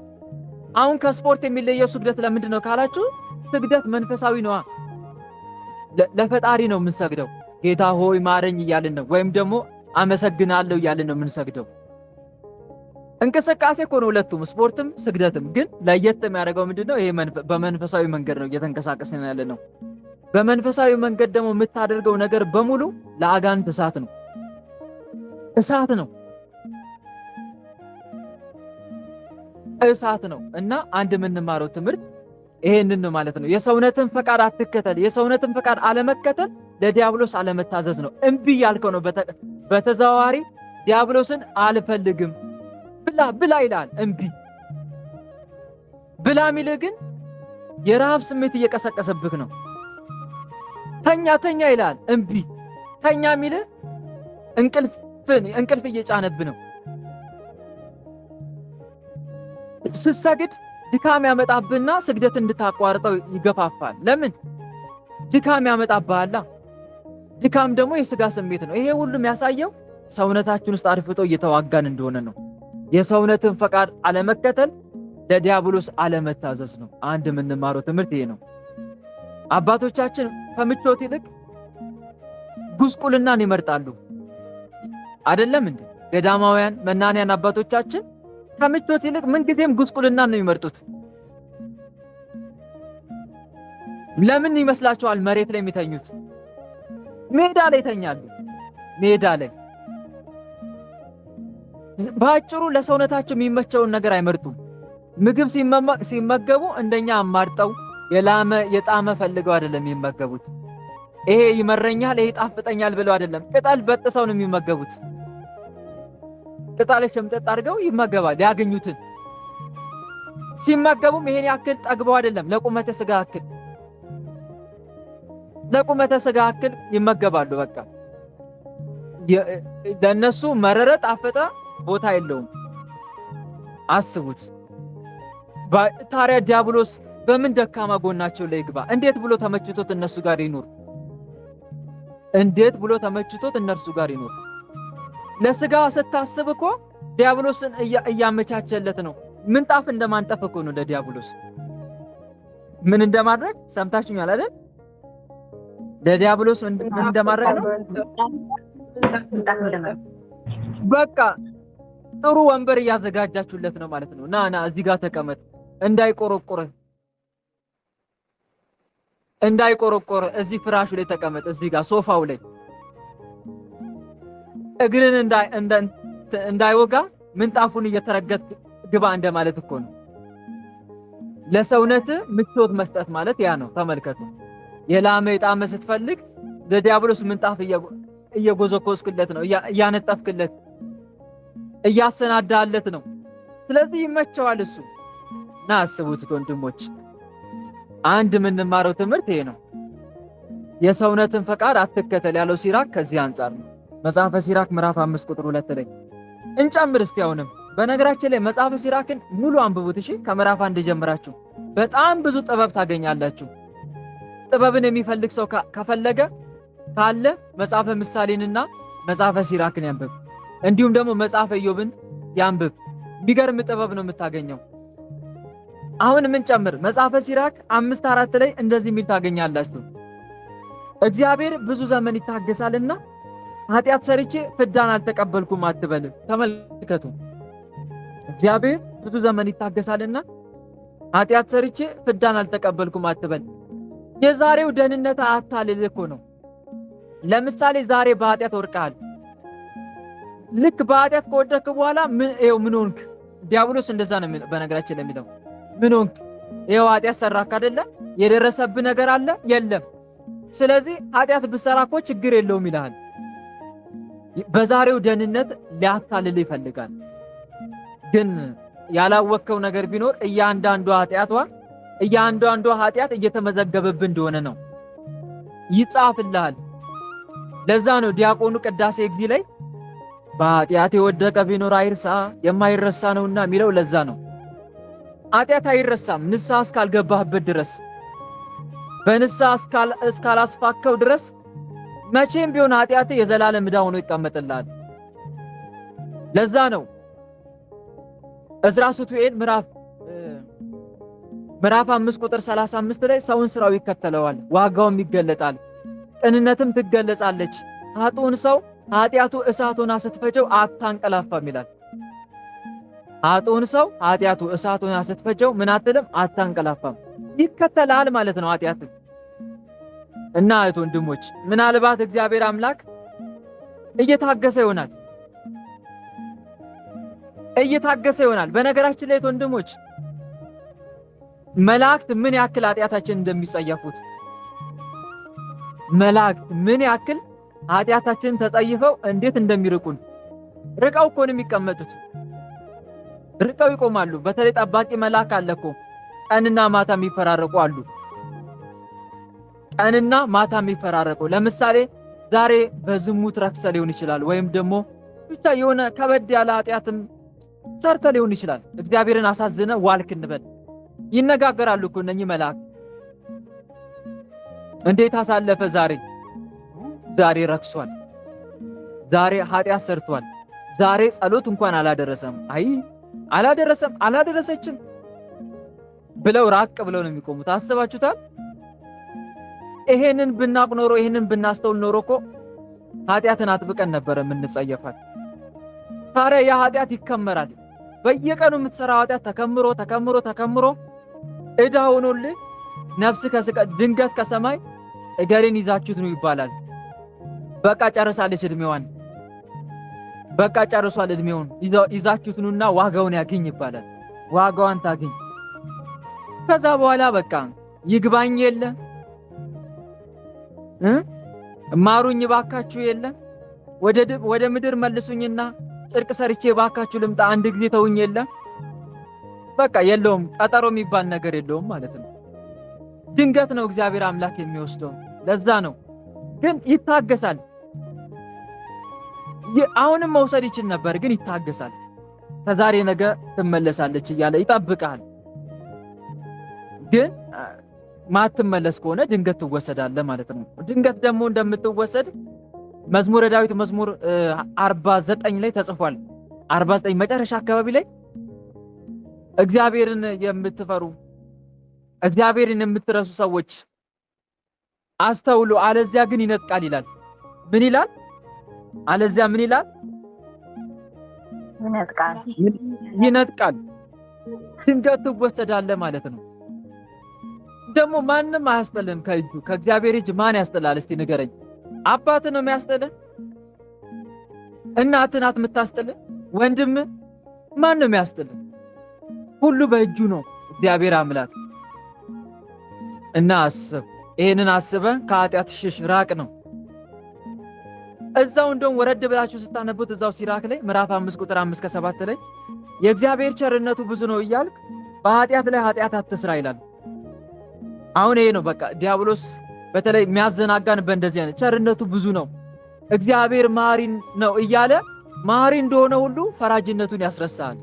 አሁን ከስፖርት የሚለየው ስግደት ለምንድን ነው ካላችሁ፣ ስግደት መንፈሳዊ ነዋ። ለፈጣሪ ነው የምንሰግደው። ጌታ ሆይ ማረኝ እያልን ነው፣ ወይም ደግሞ አመሰግናለሁ እያልን ነው የምንሰግደው። እንቅስቃሴ እኮ ነው ሁለቱም፣ ስፖርትም ስግደትም። ግን ለየት የሚያደርገው ምንድነው? ይሄ በመንፈሳዊ መንገድ ነው እየተንቀሳቀስን ያለ ነው። በመንፈሳዊ መንገድ ደግሞ የምታደርገው ነገር በሙሉ ለአጋንንት እሳት ነው፣ እሳት ነው፣ እሳት ነው። እና አንድ የምንማረው ትምህርት ይሄንን ነው ማለት ነው። የሰውነትን ፈቃድ አትከተል። የሰውነትን ፈቃድ አለመከተል ለዲያብሎስ አለመታዘዝ ነው። እምቢ ያልከው ነው በተዘዋዋሪ ዲያብሎስን አልፈልግም ብላ ብላ ይላል። እምቢ ብላ ሚልህ ግን የረሃብ ስሜት እየቀሰቀሰብህ ነው። ተኛ ተኛ ይላል። እምቢ ተኛ ሚልህ እንቅልፍ እየጫነብህ ነው። ስትሰግድ ድካም ያመጣብህና ስግደት እንድታቋርጠው ይገፋፋል። ለምን? ድካም ያመጣብሃላ። ድካም ደግሞ የሥጋ ስሜት ነው። ይሄ ሁሉም ያሳየው ሰውነታችን ውስጥ አድፍጦ እየተዋጋን እንደሆነ ነው። የሰውነትን ፈቃድ አለመከተል ለዲያብሎስ አለመታዘዝ ነው። አንድ የምንማረው ትምህርት ይሄ ነው። አባቶቻችን ከምቾት ይልቅ ጉስቁልናን ይመርጣሉ። አይደለም እንዴ? ገዳማውያን መናንያን አባቶቻችን ከምቾት ይልቅ ምንጊዜም ጉስቁልናን ነው የሚመርጡት። ለምን ይመስላችኋል? መሬት ላይ የሚተኙት ሜዳ ላይ ይተኛሉ። ሜዳ ላይ በአጭሩ ለሰውነታቸው የሚመቸውን ነገር አይመርጡም። ምግብ ሲመገቡ እንደኛ አማርጠው የጣመ ፈልገው አይደለም የሚመገቡት። ይሄ ይመረኛል፣ ይሄ ጣፍጠኛል ብለው አይደለም። ቅጠል በጥሰው ነው የሚመገቡት። ቅጠል ሸምጠጥ አድርገው ይመገባል ያገኙትን። ሲመገቡም ይሄን ያክል ጠግበው አይደለም፣ ለቁመተ ስጋ ያክል ይመገባሉ። በቃ ለነሱ መረረ ጣፈጠ ቦታ የለውም። አስቡት። ታዲያ ዲያብሎስ በምን ደካማ ጎናቸው ላይ ይግባ? እንዴት ብሎ ተመችቶት እነሱ ጋር ይኖር? እንዴት ብሎ ተመችቶት እነርሱ ጋር ይኖር? ለስጋ ስታስብ እኮ ዲያብሎስን እያመቻቸለት ነው። ምንጣፍ እንደማንጠፍ እኮ ነው ለዲያብሎስ። ምን እንደማድረግ ሰምታችሁኛል አይደል? ለዲያብሎስ ምን እንደማድረግ ነው? በቃ ጥሩ ወንበር እያዘጋጃችሁለት ነው ማለት ነው። ና እዚህ ጋር ተቀመጥ፣ እንዳይቆረቆር እዚህ ፍራሹ ላይ ተቀመጥ፣ እዚህ ጋር ሶፋው ላይ እግርን እንዳይወጋ ምንጣፉን እየተረገጥክ ግባ እንደማለት እኮ ነው። ለሰውነት ምቾት መስጠት ማለት ያ ነው። ተመልከቱ። የላመ የጣመ ስትፈልግ ለዲያብሎስ ምንጣፍ እየጎዘኮስክለት ነው፣ እያነጠፍክለት፣ እያሰናዳለት ነው። ስለዚህ ይመቸዋል እሱ። ና አስቡት ወንድሞች፣ አንድ የምንማረው ትምህርት ይሄ ነው። የሰውነትን ፈቃድ አትከተል ያለው ሲራክ ከዚህ አንጻር ነው። መጽሐፈ ሲራክ ምዕራፍ 5 ቁጥር 2 ላይ እንጨምር እስቲ። አሁንም በነገራችን ላይ መጽሐፈ ሲራክን ሙሉ አንብቡት እሺ። ከምዕራፍ 1 ጀምራችሁ በጣም ብዙ ጥበብ ታገኛላችሁ። ጥበብን የሚፈልግ ሰው ካለ መጽሐፈ ምሳሌንና መጽሐፈ ሲራክን ያንብብ። እንዲሁም ደግሞ መጽሐፈ ኢዮብን ያንብብ። የሚገርም ጥበብ ነው የምታገኘው። አሁን ምን ጨምር? መጽሐፈ ሲራክ 5:4 ላይ እንደዚህ የሚል ታገኛላችሁ። እግዚአብሔር ብዙ ዘመን ይታገሳልና ኃጢአት ሰርቼ ፍዳን አልተቀበልኩም አትበል። ተመልከቱ። እግዚአብሔር ብዙ ዘመን ይታገሳልና ኃጢአት ሰርቼ ፍዳን አልተቀበልኩም አትበል። የዛሬው ደህንነት አታልል እኮ ነው። ለምሳሌ ዛሬ በኃጢአት ወድቀሃል። ልክ በኃጢአት ከወደቅክ በኋላ ምን ሆንክ? ዲያብሎስ እንደዛ ነው በነገራችን ላይ የሚለው። ምን ሆንክ? ይኸው ኃጢአት ሰራክ አይደለ? የደረሰብህ ነገር አለ? የለም። ስለዚህ ኃጢአት ብትሰራ እኮ ችግር የለውም ይልሃል። በዛሬው ደህንነት ሊያታልል ይፈልጋል። ግን ያላወቅከው ነገር ቢኖር እያንዳንዷ ኃጢአት እየተመዘገበብህ እንደሆነ ነው። ይጻፍልሃል። ለዛ ነው ዲያቆኑ ቅዳሴ እግዚእ ላይ በኃጢአት የወደቀ ቢኖር አይርሳ የማይረሳ ነውና የሚለው። ለዛ ነው ኃጢአት አይረሳም ንስሐ እስካልገባህበት ድረስ፣ በንስሐ እስካላስፋከው ድረስ መቼም ቢሆን ኃጢአት የዘላለም ዕዳ ሆኖ ይቀመጥልሃል። ለዛ ነው ዕዝራ ሱቱኤል ምዕራፍ 5 ቁጥር 35 ላይ ሰውን ስራው ይከተለዋል ዋጋውም ይገለጣል፣ ቅንነትም ትገለጻለች። ኃጥኡን ሰው ኃጢአቱ እሳት ሆና ስትፈጀው አታንቀላፋም ይላል። ኃጥኡን ሰው ኃጢአቱ እሳት ሆና ስትፈጀው ምን አትልም? አታንቀላፋም። ይከተላል ማለት ነው ኃጢአትን። እና እህት ወንድሞች ምናልባት እግዚአብሔር አምላክ እየታገሰ ይሆናል በነገራችን ላይ እህት ወንድሞች መላእክት ምን ያክል ኃጢአታችንን እንደሚጸየፉት መላእክት ምን ያክል ኃጢአታችንን ተጸይፈው እንዴት እንደሚርቁን ርቀው እኮ ነው የሚቀመጡት ርቀው ይቆማሉ በተለይ ጠባቂ መልአክ አለ እኮ ቀንና ማታ የሚፈራረቁ አሉ ቀንና ማታ የሚፈራረቁ ለምሳሌ ዛሬ በዝሙት ረክሰ ሊሆን ይችላል ወይም ደግሞ ብቻ የሆነ ከበድ ያለ ኃጢአትም ሰርተ ሊሆን ይችላል እግዚአብሔርን አሳዝነ ዋልክ እንበል ይነጋገራሉ እኮ እነኚህ መላእክት እንዴት አሳለፈ ዛሬ ረክሷል ዛሬ ኃጢአት ሰርቷል ዛሬ ጸሎት እንኳን አላደረሰም አላደረሰችም ብለው ራቅ ብለው ነው የሚቆሙት አስባችሁታል ይሄንን ብናቅ ኖሮ ይሄንን ብናስተውል ኖሮ እኮ ኃጢአትን አጥብቀን ነበር የምንጸየፋት ታዲያ ያ ኃጢአት ይከመራል በየቀኑ የምትሰራው ኃጢአት ተከምሮ ዕዳ ሆኖልህ ነፍስ ድንገት ከሰማይ እገሌን ይዛችሁት ነው ይባላል በቃ ጨርሳለች እድሜዋን በቃ ጨርሷል እድሜውን ይዛችሁት ነውና ዋጋውን ያገኝ ይባላል ዋጋዋን ታገኝ ከዛ በኋላ በቃ ይግባኝ የለ ማሩኝ ባካችሁ የለ ወደ ምድር መልሱኝና ጽድቅ ሰርቼ ባካችሁ ልምጣ አንድ ጊዜ ተውኝ የለ በቃ የለውም ቀጠሮ የሚባል ነገር የለውም ማለት ነው ድንገት ነው እግዚአብሔር አምላክ የሚወስደው ለዛ ነው ግን ይታገሳል አሁንም መውሰድ ይችል ነበር ግን ይታገሳል ከዛሬ ነገ ትመለሳለች እያለ ይጠብቃል ግን ማትመለስ ከሆነ ድንገት ትወሰዳለህ ማለት ነው ድንገት ደግሞ እንደምትወሰድ መዝሙረ ዳዊት መዝሙር 49 ላይ ተጽፏል 49 መጨረሻ አካባቢ ላይ እግዚአብሔርን የምትፈሩ እግዚአብሔርን የምትረሱ ሰዎች አስተውሉ አለዚያ ግን ይነጥቃል ይላል ምን ይላል አለዚያ ምን ይላል ይነጥቃል ድንገት ትወሰዳለህ ማለት ነው ደግሞ ማንንም አያስጥልም ከእጁ ከእግዚአብሔር እጅ ማን ያስጥላል እስቲ ንገረኝ አባት ነው የሚያስጥልህ እናት ናት የምታስጥልህ ወንድም ማን ነው የሚያስጥልህ ሁሉ በእጁ ነው እግዚአብሔር አምላክ እና አስብ ይሄንን አስበህ ከኃጢአት ሽሽ ራቅ ነው እዛው እንደውም ወረድ ብላችሁ ስታነቡት እዛው ሲራክ ላይ ምዕራፍ 5 ቁጥር 5 ከ7 ላይ የእግዚአብሔር ቸርነቱ ብዙ ነው እያልክ በኃጢአት ላይ ኃጢአት አትስራ ይላል አሁን ይሄ ነው በቃ ዲያብሎስ በተለይ የሚያዘናጋን በእንደዚህ አይነት ቸርነቱ ብዙ ነው እግዚአብሔር መሐሪ ነው እያለ መሐሪ እንደሆነ ሁሉ ፈራጅነቱን ያስረሳል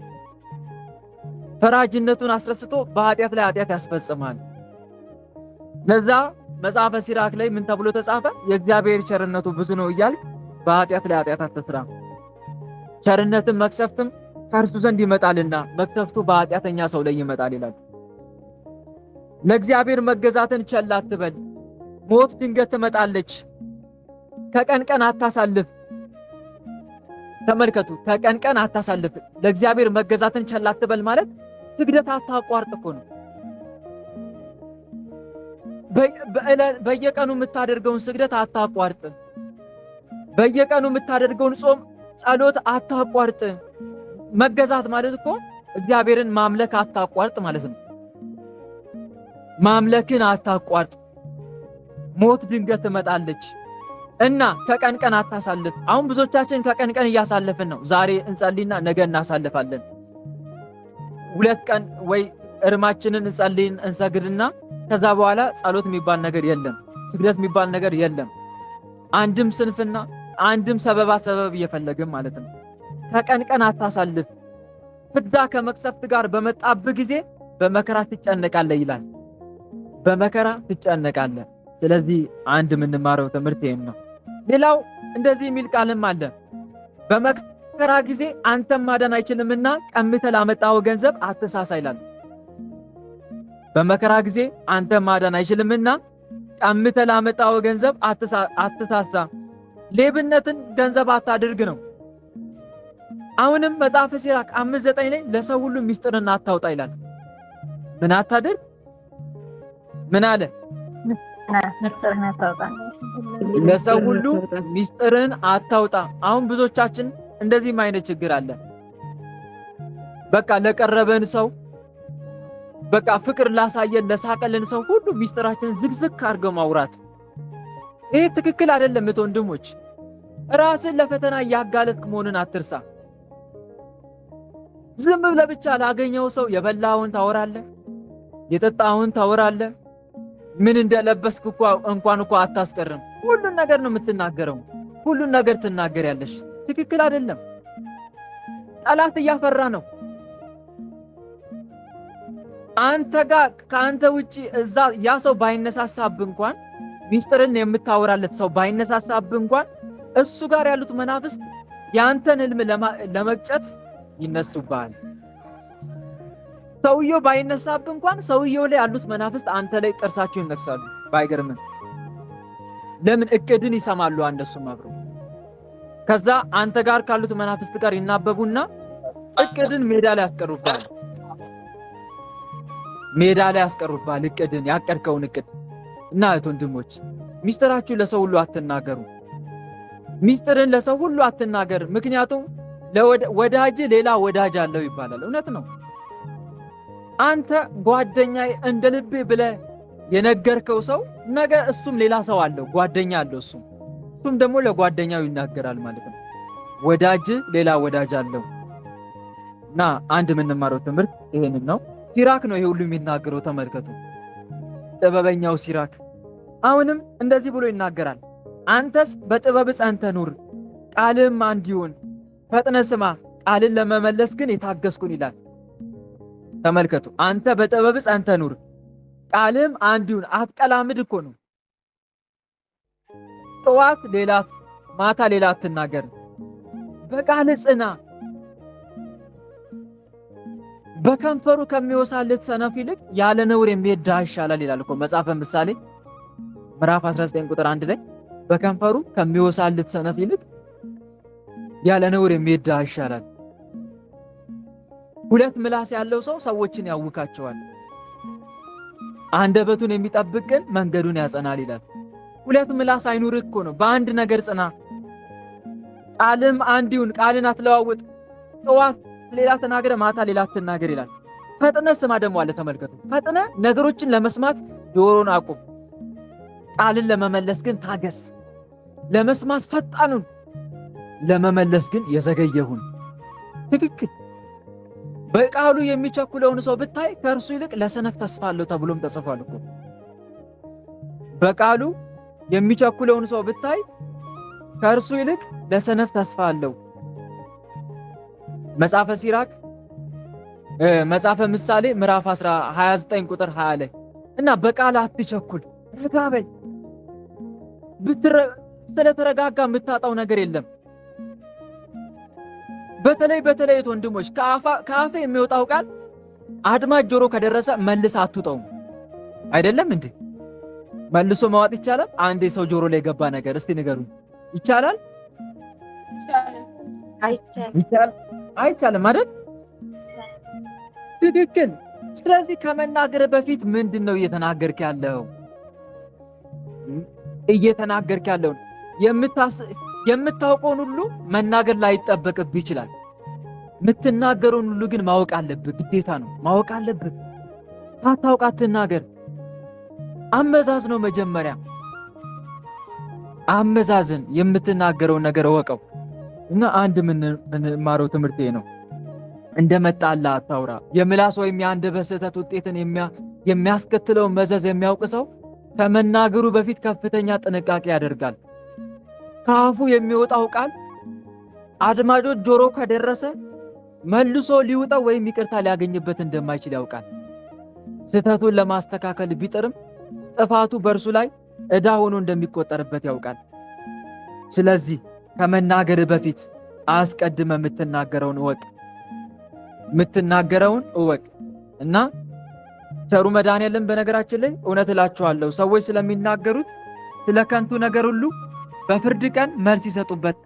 ፈራጅነቱን አስረስቶ በኃጢአት ላይ ኃጢአት ያስፈጽማል ለዛ መጽሐፈ ሲራክ ላይ ምን ተብሎ ተጻፈ የእግዚአብሔር ቸርነቱ ብዙ ነው እያልክ በኃጢአት ላይ ኃጢአት አትስራ ቸርነትም መቅሰፍትም ከእርሱ ዘንድ ይመጣልና መቅሰፍቱ በኃጢአተኛ ሰው ላይ ይመጣል ይላል ለእግዚአብሔር መገዛትን ቸል አትበል ሞት ድንገት ትመጣለች ከቀን አታሳልፍ ተመልከቱ ከቀን አታሳልፍ ለእግዚአብሔር መገዛትን ቸል አትበል ማለት ስግደት አታቋርጥ እኮ ነው በየቀኑ የምታደርገውን ስግደት አታቋርጥ በየቀኑ የምታደርገውን ጾም ጸሎት አታቋርጥ መገዛት ማለት እኮ እግዚአብሔርን ማምለክ አታቋርጥ ማለት ነው ማምለክን አታቋርጥ ሞት ድንገት ትመጣለች እና ከቀን አታሳልፍ አሁን ብዙዎቻችን ከቀን እያሳለፍን ነው ዛሬ እንጸልይና ነገ እናሳልፋለን ሁለት ቀን ወይ እርማችንን እንጸልይን እንሰግድና ከዛ በኋላ ጸሎት የሚባል ነገር የለም ስግደት የሚባል ነገር የለም አንድም ስንፍና አንድም ሰበብ እየፈለግን ማለት ነው ከቀን አታሳልፍ ፍዳ ከመቅሰፍት ጋር በመጣብ ጊዜ በመከራ ትጨነቃለህ ይላል በመከራ ትጨነቃለህ ስለዚህ አንድ የምንማረው ትምህርት ይሄን ነው ሌላው እንደዚህ የሚል ቃልም አለ በመከራ ጊዜ አንተም ማዳን አይችልምና ቀምተህ ላመጣው ገንዘብ አትሳሳ ይላል በመከራ ጊዜ አንተም ማዳን አይችልምና ቀምተህ ላመጣው ገንዘብ አትሳሳ ሌብነትን ገንዘብ አታድርግ ነው አሁንም መጽሐፈ ሲራክ 5:9 ላይ ለሰው ሁሉ ሚስጥርን አታውጣ ይላል ምን አታድርግ ምን አለ ምስጢርህን አታውጣ። ለሰው ሁሉ ሚስጥርን አታውጣ። አሁን ብዙዎቻችን እንደዚህም አይነት ችግር አለ። በቃ ለቀረበን ሰው በቃ ፍቅር ላሳየን ለሳቀልን ሰው ሁሉ ሚስጥራችንን ዝግዝግ አድርገው ማውራት፣ ይሄ ትክክል አይደለም። ወንድሞች ራስን ለፈተና ያጋለጥክ መሆንን አትርሳ። ዝም ብለህ ብቻ ላገኘው ሰው የበላውን ታወራለህ፣ የጠጣውን ታወራለህ፣ ምን እንደለበስክ እንኳን አታስቀርም። ሁሉን ነገር ነው የምትናገረው፣ ሁሉን ነገር ትናገሪያለሽ። ትክክል አይደለም። ጠላት እያፈራ ነው። አንተ ጋር ከአንተ ውጪ እዛ ያ ሰው ባይነሳሳብ እንኳን ሚስጥርን የምታወራለት ሰው ባይነሳሳብ እንኳን እሱ ጋር ያሉት መናፍስት ያንተን ህልም ለመቅጨት ይነሱብሃል። ሰውየው ባይነሳብ እንኳን ሰውየው ላይ ያሉት መናፍስት አንተ ላይ ጥርሳቸውን ይነክሳሉ። ባይገርምም ለምን እቅድን ይሰማሉ አንደሱም አብረው። ከዛ አንተ ጋር ካሉት መናፍስት ጋር ይናበቡና እቅድን ሜዳ ላይ ያስቀሩብሃል። ሜዳ ላይ ያስቀሩብሃል እቅድን፣ ያቀድከውን እቅድ። እና ወንድሞች ሚስጥራችሁ ለሰው ሁሉ አትናገሩ። ሚስጥርን ለሰው ሁሉ አትናገር። ምክንያቱም ወዳጅ ሌላ ወዳጅ አለው ይባላል። እውነት ነው። አንተ ጓደኛዬ እንደ ልቤ ብለህ የነገርከው ሰው ነገ እሱም ሌላ ሰው አለው፣ ጓደኛ አለው። እሱም ደግሞ ለጓደኛው ይናገራል ማለት ነው። ወዳጅ ሌላ ወዳጅ አለው። እና አንድ የምንማረው ትምህርት ይሄንን ነው። ሲራክ ነው ይሄ ሁሉ የሚናገረው። ተመልከቱ፣ ጥበበኛው ሲራክ አሁንም እንደዚህ ብሎ ይናገራል። አንተስ በጥበብ ጸንተህ ኑር፣ ቃልም አንድ ይሁን። ፈጥነ ስማ፣ ቃልን ለመመለስ ግን የታገስኩን ይላል። ተመልከቱ፣ አንተ በጥበብ ጸንተህ ኑር፣ ቃልም አንድ ይሁን። አትቀላምድ እኮ ነው። ጠዋት ሌላ ማታ ሌላ አትናገር። በቃል ጽና። በከንፈሩ ከሚወሳልት ሰነፍ ይልቅ ያለ ነውር የሚሄድ ድሃ ይሻላል ይላል እኮ መጽሐፈ ምሳሌ ምዕራፍ 19 ቁጥር 1 ላይ በከንፈሩ ከሚወሳልት ሰነፍ ይልቅ ያለ ነውር የሚሄድ ድሃ ይሻላል። ሁለት ምላስ ያለው ሰው ሰዎችን ያውካቸዋል፣ አንደበቱን የሚጠብቅ ግን መንገዱን ያጸናል ይላል። ሁለት ምላስ አይኑርህ እኮ ነው። በአንድ ነገር ጽና። ቃልም አንድ ይሁን፣ ቃልን አትለዋውጥ። ጠዋት ሌላ ተናገረ፣ ማታ ሌላ አትናገር ይላል። ፈጥነ ስማ ደግሞ አለ። ተመልከቱ፣ ፈጥነ ነገሮችን ለመስማት ጆሮን አቁም፣ ቃልን ለመመለስ ግን ታገስ። ለመስማት ፈጣኑን፣ ለመመለስ ግን የዘገየሁን። ትክክል። በቃሉ የሚቸኩለውን ሰው ብታይ ከእርሱ ይልቅ ለሰነፍ ተስፋ አለው ተብሎም ተጽፏል እኮ። በቃሉ የሚቸኩለውን ሰው ብታይ ከእርሱ ይልቅ ለሰነፍ ተስፋ አለው። መጽሐፈ ሲራክ መጽሐፈ ምሳሌ ምዕራፍ 29 ቁጥር 20 ላይ እና በቃል አትቸኩል፣ ረጋ በል። ስለተረጋጋ የምታጣው ነገር የለም። በተለይ ወንድሞች ከአፍ የሚወጣው ቃል አድማጭ ጆሮ ከደረሰ መልስ አትውጠውም። አይደለም እንዴ? መልሶ ማዋጥ ይቻላል? አንድ ሰው ጆሮ ላይ ገባ ነገር እስቲ ንገሩኝ፣ ይቻላል? አይቻልም አይደል? ትክክል። ስለዚህ ከመናገር በፊት ምንድነው እየተናገርክ ያለው? የምታውቀውን ሁሉ መናገር ላይጠበቅብህ ይችላል። የምትናገረውን ሁሉ ግን ማወቅ አለብህ፣ ግዴታ ነው። ማወቅ አለብህ። ሳታውቅ አትናገር። አመዛዝ ነው መጀመሪያ። አመዛዝን፣ የምትናገረውን ነገር እወቀው። እና አንድ የምንማረው ትምህርት ነው። እንደመጣልህ አታውራ። የምላስ ወይም የአንደበት ስህተት ውጤትን የሚያስከትለውን መዘዝ የሚያውቅ ሰው ከመናገሩ በፊት ከፍተኛ ጥንቃቄ ያደርጋል። ከአፉ የሚወጣው ቃል አድማጮች ጆሮ ከደረሰ መልሶ ሊውጠው ወይም ይቅርታ ሊያገኝበት እንደማይችል ያውቃል። ስህተቱን ለማስተካከል ቢጥርም ጥፋቱ በእርሱ ላይ ዕዳ ሆኖ እንደሚቆጠርበት ያውቃል። ስለዚህ ከመናገር በፊት አስቀድመ የምትናገረውን እወቅ እና ቸሩ መድኃኔዓለም በነገራችን ላይ እውነት እላችኋለሁ ሰዎች ስለሚናገሩት ስለ ከንቱ ነገር ሁሉ በፍርድ ቀን መልስ ይሰጡበት።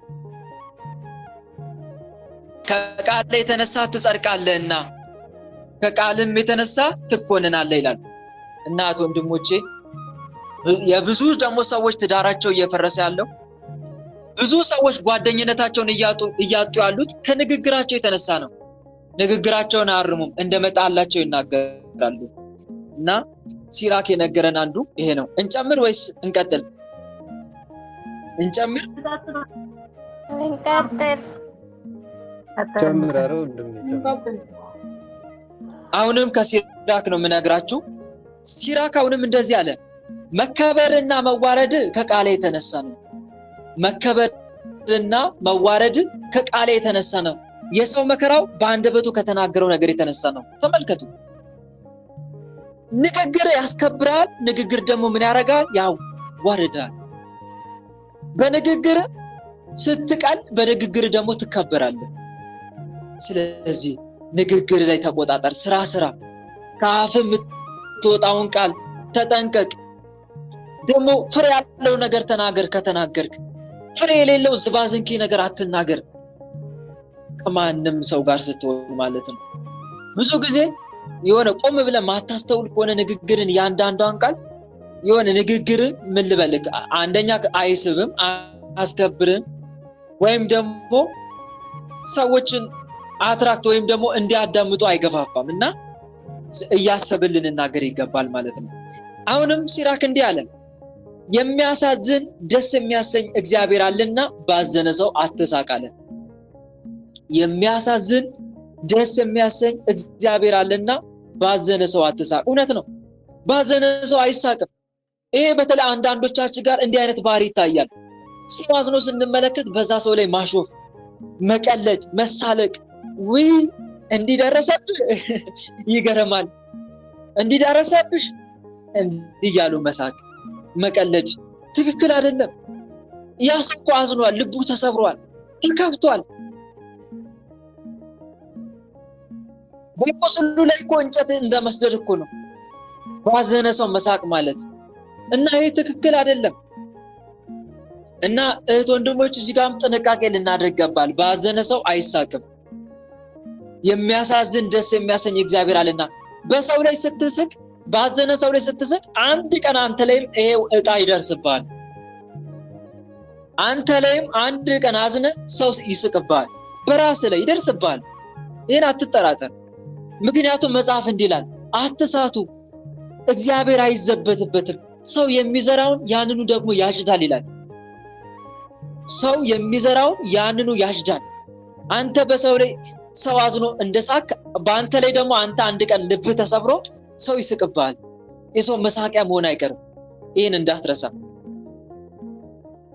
ከቃል የተነሳ ትጸድቃለህና ከቃልም የተነሳ ትኮንናለህ ይላል። እናት ወንድሞቼ የብዙ ደግሞ ሰዎች ትዳራቸው እየፈረሰ ያለው ብዙ ሰዎች ጓደኝነታቸውን እያጡ ያሉት ከንግግራቸው የተነሳ ነው። ንግግራቸውን አያርሙም፣ እንደመጣላቸው ይናገራሉ። እና ሲራክ የነገረን አንዱ ይሄ ነው። እንጨምር ወይስ እንቀጥል? እንጨምር እንቀጥል። ጨምራረው እንደምንጨምር አሁንም ከሲራክ ነው የምነግራችሁ። ሲራክ አሁንም እንደዚህ አለ፣ መከበርና መዋረድ ከቃሌ የተነሳ ነው። መከበርና መዋረድ ከቃሌ የተነሳ ነው። የሰው መከራው በአንደበቱ ከተናገረው ነገር የተነሳ ነው። ተመልከቱ፣ ንግግር ያስከብራል፣ ንግግር ደግሞ ምን ያደርጋል? ያዋርዳል። በንግግር ስትቀል፣ በንግግር ደግሞ ትከበራለህ። ስለዚህ ንግግር ላይ ተቆጣጠር። ስራ ከአፍ የምትወጣውን ቃል ተጠንቀቅ። ደግሞ ፍሬ ያለው ነገር ተናገር። ከተናገርክ ፍሬ የሌለው ዝባዝንኪ ነገር አትናገር፣ ከማንም ሰው ጋር ስትሆን ማለት ነው። ብዙ ጊዜ የሆነ ቆም ብለህ ማታስተውል ከሆነ ንግግርን ያንዳንዷን ቃል የሆነ ንግግር ምን ልበልክ፣ አንደኛ አይስብም፣ አያስከብርም፣ ወይም ደግሞ ሰዎችን አትራክት ወይም ደግሞ እንዲያዳምጡ አይገፋፋም። እና እያሰብን ልንናገር ይገባል ማለት ነው። አሁንም ሲራክ እንዲህ አለ፣ የሚያሳዝን ደስ የሚያሰኝ እግዚአብሔር አለና ባዘነ ሰው አትሳቅ አለ። የሚያሳዝን ደስ የሚያሰኝ እግዚአብሔር አለና ባዘነ ሰው አትሳቅ። እውነት ነው፣ ባዘነ ሰው አይሳቅም። ይሄ በተለይ አንዳንዶቻችን ጋር እንዲህ አይነት ባህሪ ይታያል። ሰው አዝኖ ስንመለከት በዛ ሰው ላይ ማሾፍ፣ መቀለድ፣ መሳለቅ፣ ውይ እንዲደረሰብህ ይገርማል፣ እንዲደረሰብሽ እንዲያሉ መሳቅ፣ መቀለድ ትክክል አይደለም። ያ ሰው እኮ አዝኗል፣ ልቡ ተሰብሯል፣ ተከፍቷል። በቁስሉ ላይ እኮ እንጨት እንደመስደድ እኮ ነው ባዘነ ሰው መሳቅ ማለት። እና ይሄ ትክክል አይደለም። እና እህት ወንድሞች እዚህ ጋርም ጥንቃቄ ልናደርግ ይገባል። ባዘነ ሰው አይሳቅም። የሚያሳዝን ደስ የሚያሰኝ እግዚአብሔር አለና በሰው ላይ ስትስቅ፣ ባዘነ ሰው ላይ ስትስቅ አንድ ቀን አንተ ላይም ይሄ ዕጣ ይደርስብሃል። አንተ ላይም አንድ ቀን አዝነ ሰው ይስቅብሃል፣ በራስ ላይ ይደርስብሃል። ይሄን አትጠራጠር። ምክንያቱም መጽሐፍ እንዲህ ይላል፣ አትሳቱ፣ እግዚአብሔር አይዘበትበትም፣ ሰው የሚዘራውን ያንኑ ደግሞ ያጭዳል ይላል። ሰው የሚዘራውን ያንኑ ያጭዳል። አንተ በሰው ላይ ሰው አዝኖ እንደሳቅ፣ በአንተ ላይ ደግሞ አንተ አንድ ቀን ልብህ ተሰብሮ ሰው ይስቅብሃል። የሰው መሳቂያ መሆን አይቀርም። ይሄን እንዳትረሳ፣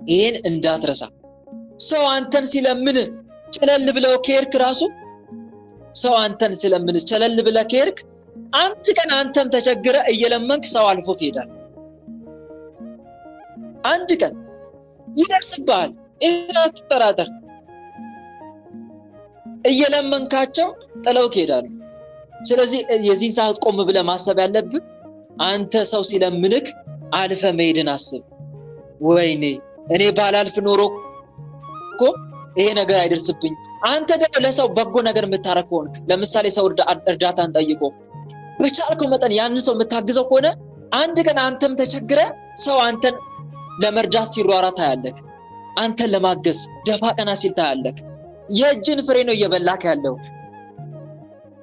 ይሄን እንዳትረሳ። ሰው አንተን ሲለምን ጨለል ብለው ከሄድክ ራሱ ሰው አንተን ሲለምን ጨለል ብለው ከሄድክ አንድ ቀን አንተም ተቸግረ እየለመንክ ሰው አልፎ ይሄዳል። አንድ ቀን ይደርስብሃል። ይሄን አትጠራጠር። እየለመንካቸው ጥለው ይሄዳሉ። ስለዚህ የዚህ ሰዓት ቆም ብለህ ማሰብ ያለብህ አንተ ሰው ሲለምንክ አልፈ መሄድን አስብ። ወይኔ እኔ ባላልፍ ኖሮ እኮ ይሄ ነገር አይደርስብኝ። አንተ ደግሞ ለሰው በጎ ነገር የምታረግ ከሆንክ፣ ለምሳሌ ሰው እርዳታን ጠይቆ በቻልከው መጠን ያን ሰው የምታግዘው ከሆነ አንድ ቀን አንተም ተቸግረ ሰው አንተን ለመርዳት ሲሯራ ታያለህ። አንተን ለማገዝ ደፋ ቀና ሲል ታያለህ። የእጅን ፍሬ ነው እየበላክ ያለው፣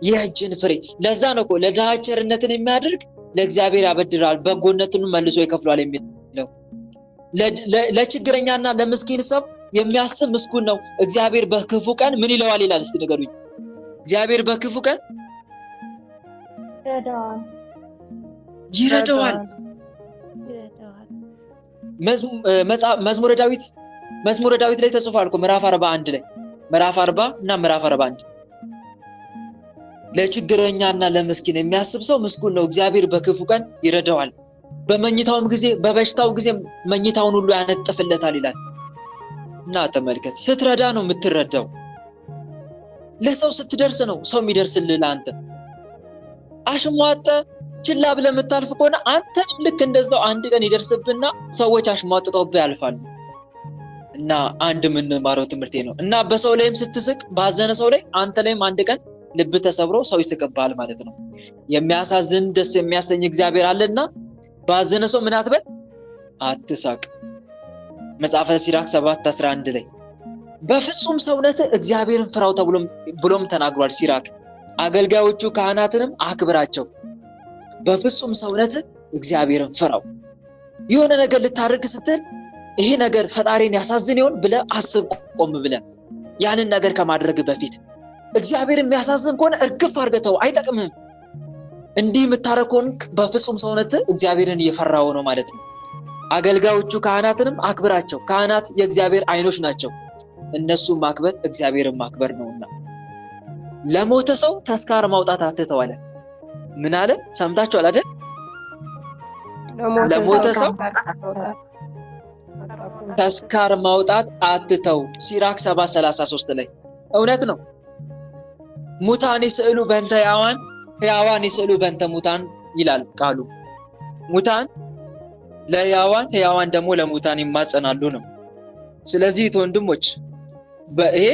የእጅን ፍሬ። ለዛ ነው እኮ ለድሃ ቸርነትን የሚያደርግ ለእግዚአብሔር ያበድራል፣ በጎነቱን መልሶ ይከፍላል የሚለው። ለችግረኛና ለምስኪን ሰው የሚያስብ ምስጉን ነው። እግዚአብሔር በክፉ ቀን ምን ይለዋል ይላል? እስቲ ንገሩኝ። እግዚአብሔር በክፉ ቀን ይረዳዋል። መዝሙረ ዳዊት ላይ ተጽፏል እኮ ምዕራፍ 41 ላይ፣ ምዕራፍ 40 እና ምዕራፍ 41 ለችግረኛና ለምስኪን የሚያስብ ሰው ምስጉን ነው፣ እግዚአብሔር በክፉ ቀን ይረዳዋል፣ በመኝታውም ጊዜ በበሽታው ጊዜ መኝታውን ሁሉ ያነጥፍለታል ይላል። እና ተመልከት፣ ስትረዳ ነው የምትረዳው። ለሰው ስትደርስ ነው ሰው የሚደርስልህ ለአንተ። አሽሟጠ ችላ ብለህ የምታልፍ ከሆነ አንተ ልክ እንደዛው አንድ ቀን ይደርስብና ሰዎች አሽሟጥጠውብህ ያልፋሉ። እና አንድ የምንማረው ትምህርቴ ነው። እና በሰው ላይም ስትስቅ፣ ባዘነ ሰው ላይ አንተ ላይም አንድ ቀን ልብ ተሰብሮ ሰው ይስቅብሃል ማለት ነው። የሚያሳዝን ደስ የሚያሰኝ እግዚአብሔር አለና ባዘነ ሰው ምን አትበል፣ አትሳቅ። መጽሐፈ ሲራክ 7:11 ላይ በፍጹም ሰውነት እግዚአብሔርን ፍራው ብሎም ተናግሯል ሲራክ። አገልጋዮቹ ካህናትንም አክብራቸው፣ በፍጹም ሰውነት እግዚአብሔርን ፍራው። የሆነ ነገር ልታደርግ ስትል ይሄ ነገር ፈጣሪን ያሳዝን ይሆን ብለህ አስብ፣ ቆም ብለህ ያንን ነገር ከማድረግ በፊት። እግዚአብሔርን የሚያሳዝን ከሆነ እርግፍ አድርገህ አይጠቅምህም። እንዲህ የምታረግ ከሆንክ በፍጹም ሰውነት እግዚአብሔርን እየፈራው ነው ማለት ነው። አገልጋዮቹ ካህናትንም አክብራቸው፣ ካህናት የእግዚአብሔር አይኖች ናቸው። እነሱን ማክበር እግዚአብሔርን ማክበር ነውና። ለሞተ ሰው ተስካር ማውጣት አትተው አለ። ምን አለ? ሰምታችኋል አይደል? ለሞተ ሰው ተስካር ማውጣት አትተው። ሲራክ 7:33 ላይ እውነት ነው። ሙታን ይስዕሉ በእንተ ሕያዋን፣ ሕያዋን ይስዕሉ በእንተ ሙታን ይላል ቃሉ። ሙታን ለሕያዋን፣ ሕያዋን ደግሞ ለሙታን ይማጸናሉ ነው። ስለዚህ ወንድሞች ይሄ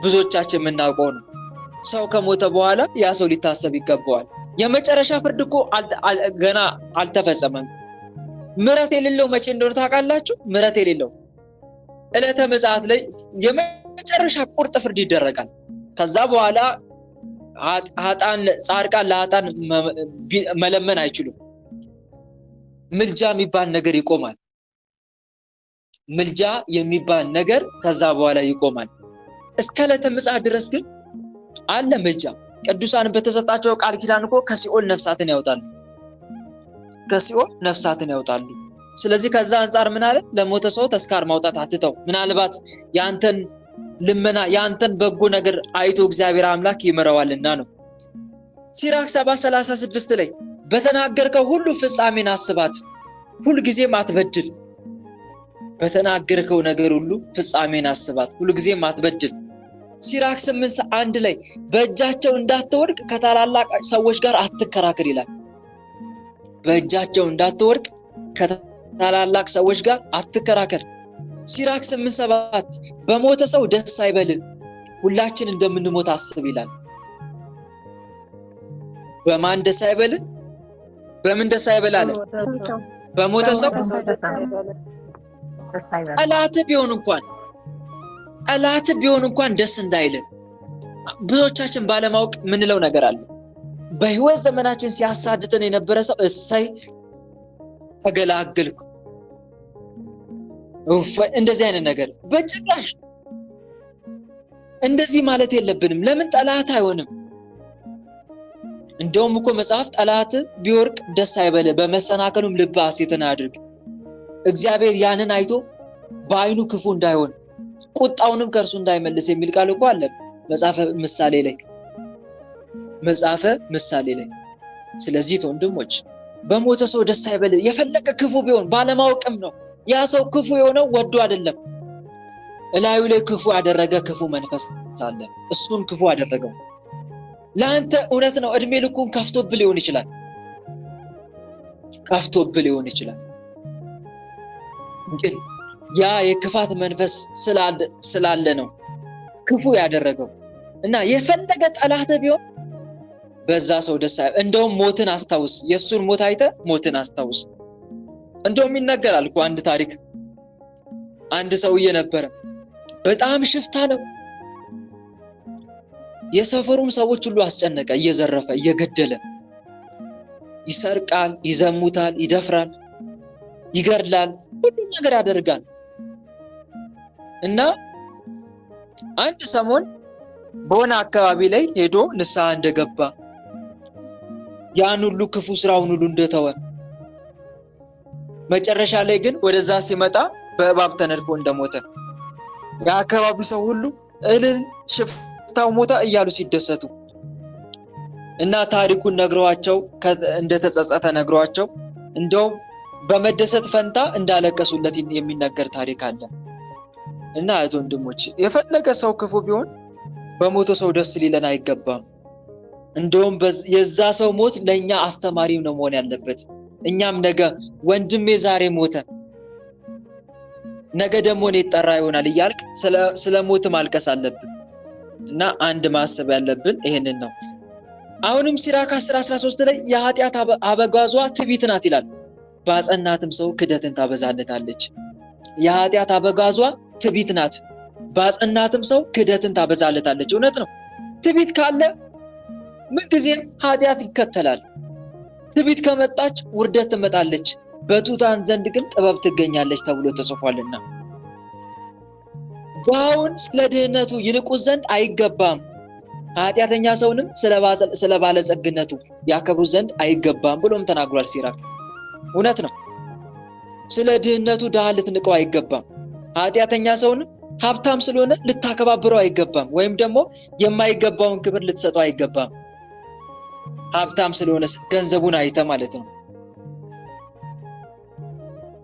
ብዙዎቻችን የምናውቀው ነው። ሰው ከሞተ በኋላ ያ ሰው ሊታሰብ ይገባዋል። የመጨረሻ ፍርድ እኮ ገና አልተፈጸመም። ምሕረት የሌለው መቼ እንደሆነ ታውቃላችሁ? ምሕረት የሌለው ዕለተ ምጽአት ላይ የመጨረሻ ቁርጥ ፍርድ ይደረጋል። ከዛ በኋላ ጻድቃን ለኃጥአን መለመን አይችሉም። ምልጃ የሚባል ነገር ይቆማል። ምልጃ የሚባል ነገር ከዛ በኋላ ይቆማል። እስከ ዕለተ ምጽአት ድረስ ግን አለ ምልጃ። ቅዱሳን በተሰጣቸው ቃል ኪዳን እኮ ከሲኦል ነፍሳትን ያወጣሉ፣ ከሲኦል ነፍሳትን ያወጣሉ። ስለዚህ ከዛ አንፃር ምን አለ? ለሞተ ሰው ተስካር ማውጣት አትተው። ምናልባት ያንተን ልመና ያንተን በጎ ነገር አይቶ እግዚአብሔር አምላክ ይመረዋልና ነው። ሲራክ 7:36 ላይ በተናገርከው ሁሉ ፍጻሜን አስባት፣ ሁልጊዜም አትበድል። በተናገርከው ነገር ሁሉ ፍጻሜን አስባት፣ ሁልጊዜም አትበድል። ሲራክ 8:1 ላይ በእጃቸው እንዳትወድቅ ከታላላቅ ሰዎች ጋር አትከራከር ይላል። በእጃቸው እንዳትወድቅ ከታላላቅ ሰዎች ጋር አትከራከር። ሲራክ 8:7 በሞተ ሰው ደስ አይበልህ፣ ሁላችን እንደምንሞት አስብ ይላል። በማን ደስ አይበልህ? በምን ደስ አይበልህ አለ? በሞተ ሰው። ጠላት ቢሆን እንኳን ደስ እንዳይልን ብዙዎቻችን ባለማወቅ ምንለው ነገር አለ። በህይወት ዘመናችን ሲያሳድደን የነበረ ሰው እሰይ ተገላገልኩ እንደዚህ አይነት ነገር በጭራሽ እንደዚህ ማለት የለብንም። ለምን ጠላት አይሆንም? እንደውም እኮ መጽሐፍ ጠላት ቢወርቅ ደስ አይበለ፣ በመሰናከሉም ልብ ሐሴትን አድርግ። እግዚአብሔር ያንን አይቶ በአይኑ ክፉ እንዳይሆን ቁጣውንም ከእርሱ እንዳይመልስ የሚል ቃል እኮ አለ መጽሐፈ ምሳሌ ላይ። ስለዚህ ወንድሞች በሞተ ሰው ደስ አይበል። የፈለገ ክፉ ቢሆን ባለማወቅም ነው። ያ ሰው ክፉ የሆነው ወዶ አይደለም። እላዩ ላይ ክፉ ያደረገ ክፉ መንፈስ አለ፣ እሱን ክፉ አደረገው። ለአንተ እውነት ነው እድሜ ልኩን ከፍቶብህ ሊሆን ይችላል። ግን ያ የክፋት መንፈስ ስላለ ነው ክፉ ያደረገው። እና የፈለገ ጠላት ቢሆን በዛ ሰው ደስ አይበል። እንደውም ሞትን አስታውስ፣ የሱን ሞት አይተህ ሞትን አስታውስ። እንደውም ይነገራል እኮ አንድ ታሪክ። አንድ ሰውዬ ነበረ፣ በጣም ሽፍታ ነው። የሰፈሩን ሰዎች ሁሉ አስጨነቀ፣ እየዘረፈ እየገደለ፣ ይሰርቃል፣ ይዘሙታል፣ ይደፍራል፣ ይገድላል፣ ሁሉም ነገር ያደርጋል። እና አንድ ሰሞን በሆነ አካባቢ ላይ ሄዶ ንስሐ እንደገባ ያን ሁሉ ክፉ ስራውን ሁሉ እንደተወ መጨረሻ ላይ ግን ወደዛ ሲመጣ በእባብ ተነድፎ እንደሞተ የአካባቢው ሰው ሁሉ እልል ሽፍታው ሞተ እያሉ ሲደሰቱ እና ታሪኩን ነግረዋቸው እንደተጸጸተ ነግረዋቸው እንደውም በመደሰት ፈንታ እንዳለቀሱለት የሚነገር ታሪክ አለ። እና ወንድሞች የፈለገ ሰው ክፉ ቢሆን በሞተ ሰው ደስ ሊለን አይገባም። እንደውም የዛ ሰው ሞት ለኛ አስተማሪም ነው መሆን ያለበት። እኛም ነገ ወንድሜ ዛሬ ሞተ ነገ ደግሞ እኔ ጠራ ይሆናል እያልክ ስለ ሞት ማልቀስ አለብን። እና አንድ ማሰብ ያለብን ይሄንን ነው። አሁንም ሲራክ 10:13 ላይ የኃጢአት አበጋዟ ትዕቢት ናት ይላል። ባጸናትም ሰው ክደትን ታበዛለታለች። የኃጢአት አበጋዟ ትዕቢት ናት። ባጸናትም ሰው ክደትን ታበዛለታለች። እውነት ነው። ትዕቢት ካለ ምንጊዜም ኃጢአት ይከተላል። ትዕቢት ከመጣች ውርደት ትመጣለች። በትሑታን ዘንድ ግን ጥበብ ትገኛለች ተብሎ ተጽፏልና ድሃውን ስለ ድህነቱ ይንቁት ዘንድ አይገባም፣ ኃጢአተኛ ሰውንም ስለ ባለጸግነቱ ያከብሩት ዘንድ አይገባም ብሎም ተናግሯል ሲራክ። እውነት ነው። ስለ ድህነቱ ድሃ ልትንቀው አይገባም። ኃጢአተኛ ሰውንም ሀብታም ስለሆነ ልታከባብረው አይገባም፣ ወይም ደግሞ የማይገባውን ክብር ልትሰጠው አይገባም። ሀብታም ስለሆነ ገንዘቡን አይተ ማለት ነው።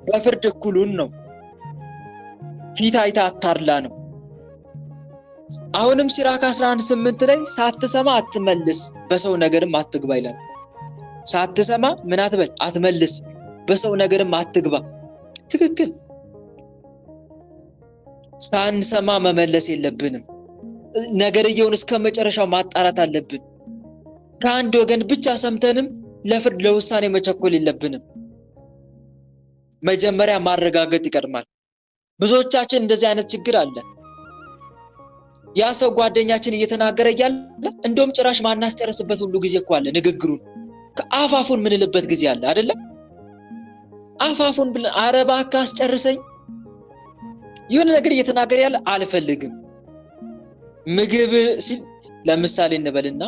በፍርድ እኩሉን ነው። ፊት አይታ አታርላ ነው። አሁንም ሲራክ 11:8 ላይ ሳትሰማ አትመልስ፣ በሰው ነገርም አትግባ ይላል። ሳትሰማ ምን አትበል? አትመልስ፣ በሰው ነገርም አትግባ። ትክክል። ሳንሰማ መመለስ የለብንም። ነገርየውን እስከ መጨረሻው ማጣራት አለብን። ከአንድ ወገን ብቻ ሰምተንም ለፍርድ ለውሳኔ መቸኮል የለብንም። መጀመሪያ ማረጋገጥ ይቀድማል። ብዙዎቻችን እንደዚህ አይነት ችግር አለ። ያ ሰው ጓደኛችን እየተናገረ እያለ እንደውም ጭራሽ ማናስጨርስበት ሁሉ ጊዜ እኮ አለ። ንግግሩን ከአፋፉን ምንልበት ጊዜ አለ አይደለም? አፋፉን ብለን ኧረ እባክህ አስጨርሰኝ። የሆነ ነገር እየተናገረ ያለ አልፈልግም። ምግብ ሲል ለምሳሌ እንበልና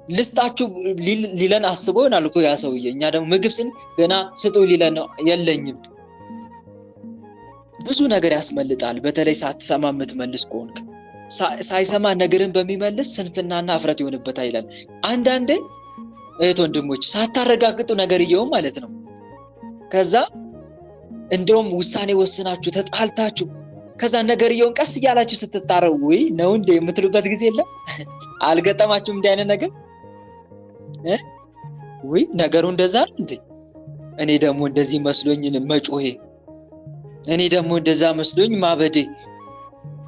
ልስጣችሁ ሊለን አስቦ ይሆናል እኮ ያ ሰውዬ። እኛ ደግሞ ምግብ ሲል ገና ስጡ ሊለን ነው፣ የለኝም። ብዙ ነገር ያስመልጣል። በተለይ ሳትሰማ የምትመልስ ከሆንክ፣ ሳይሰማ ነገርን በሚመልስ ስንፍናና እፍረት ይሆንበታል ይላል። አንዳንዴ እህት ወንድሞች ሳታረጋግጡ ነገርየው ማለት ነው። ከዛ እንደውም ውሳኔ ወስናችሁ ተጣልታችሁ ከዛ ነገርየውን ቀስ እያላችሁ ስትጣረው ወይ ነው እንደ የምትሉበት ጊዜ የለም? አልገጠማችሁም እንዲህ አይነት ነገር? ወይ ነገሩ እንደዛ ነው እንዴ? እኔ ደግሞ እንደዚህ መስሎኝ መጮሄ፣ እኔ ደግሞ እንደዛ መስሎኝ ማበዴ፣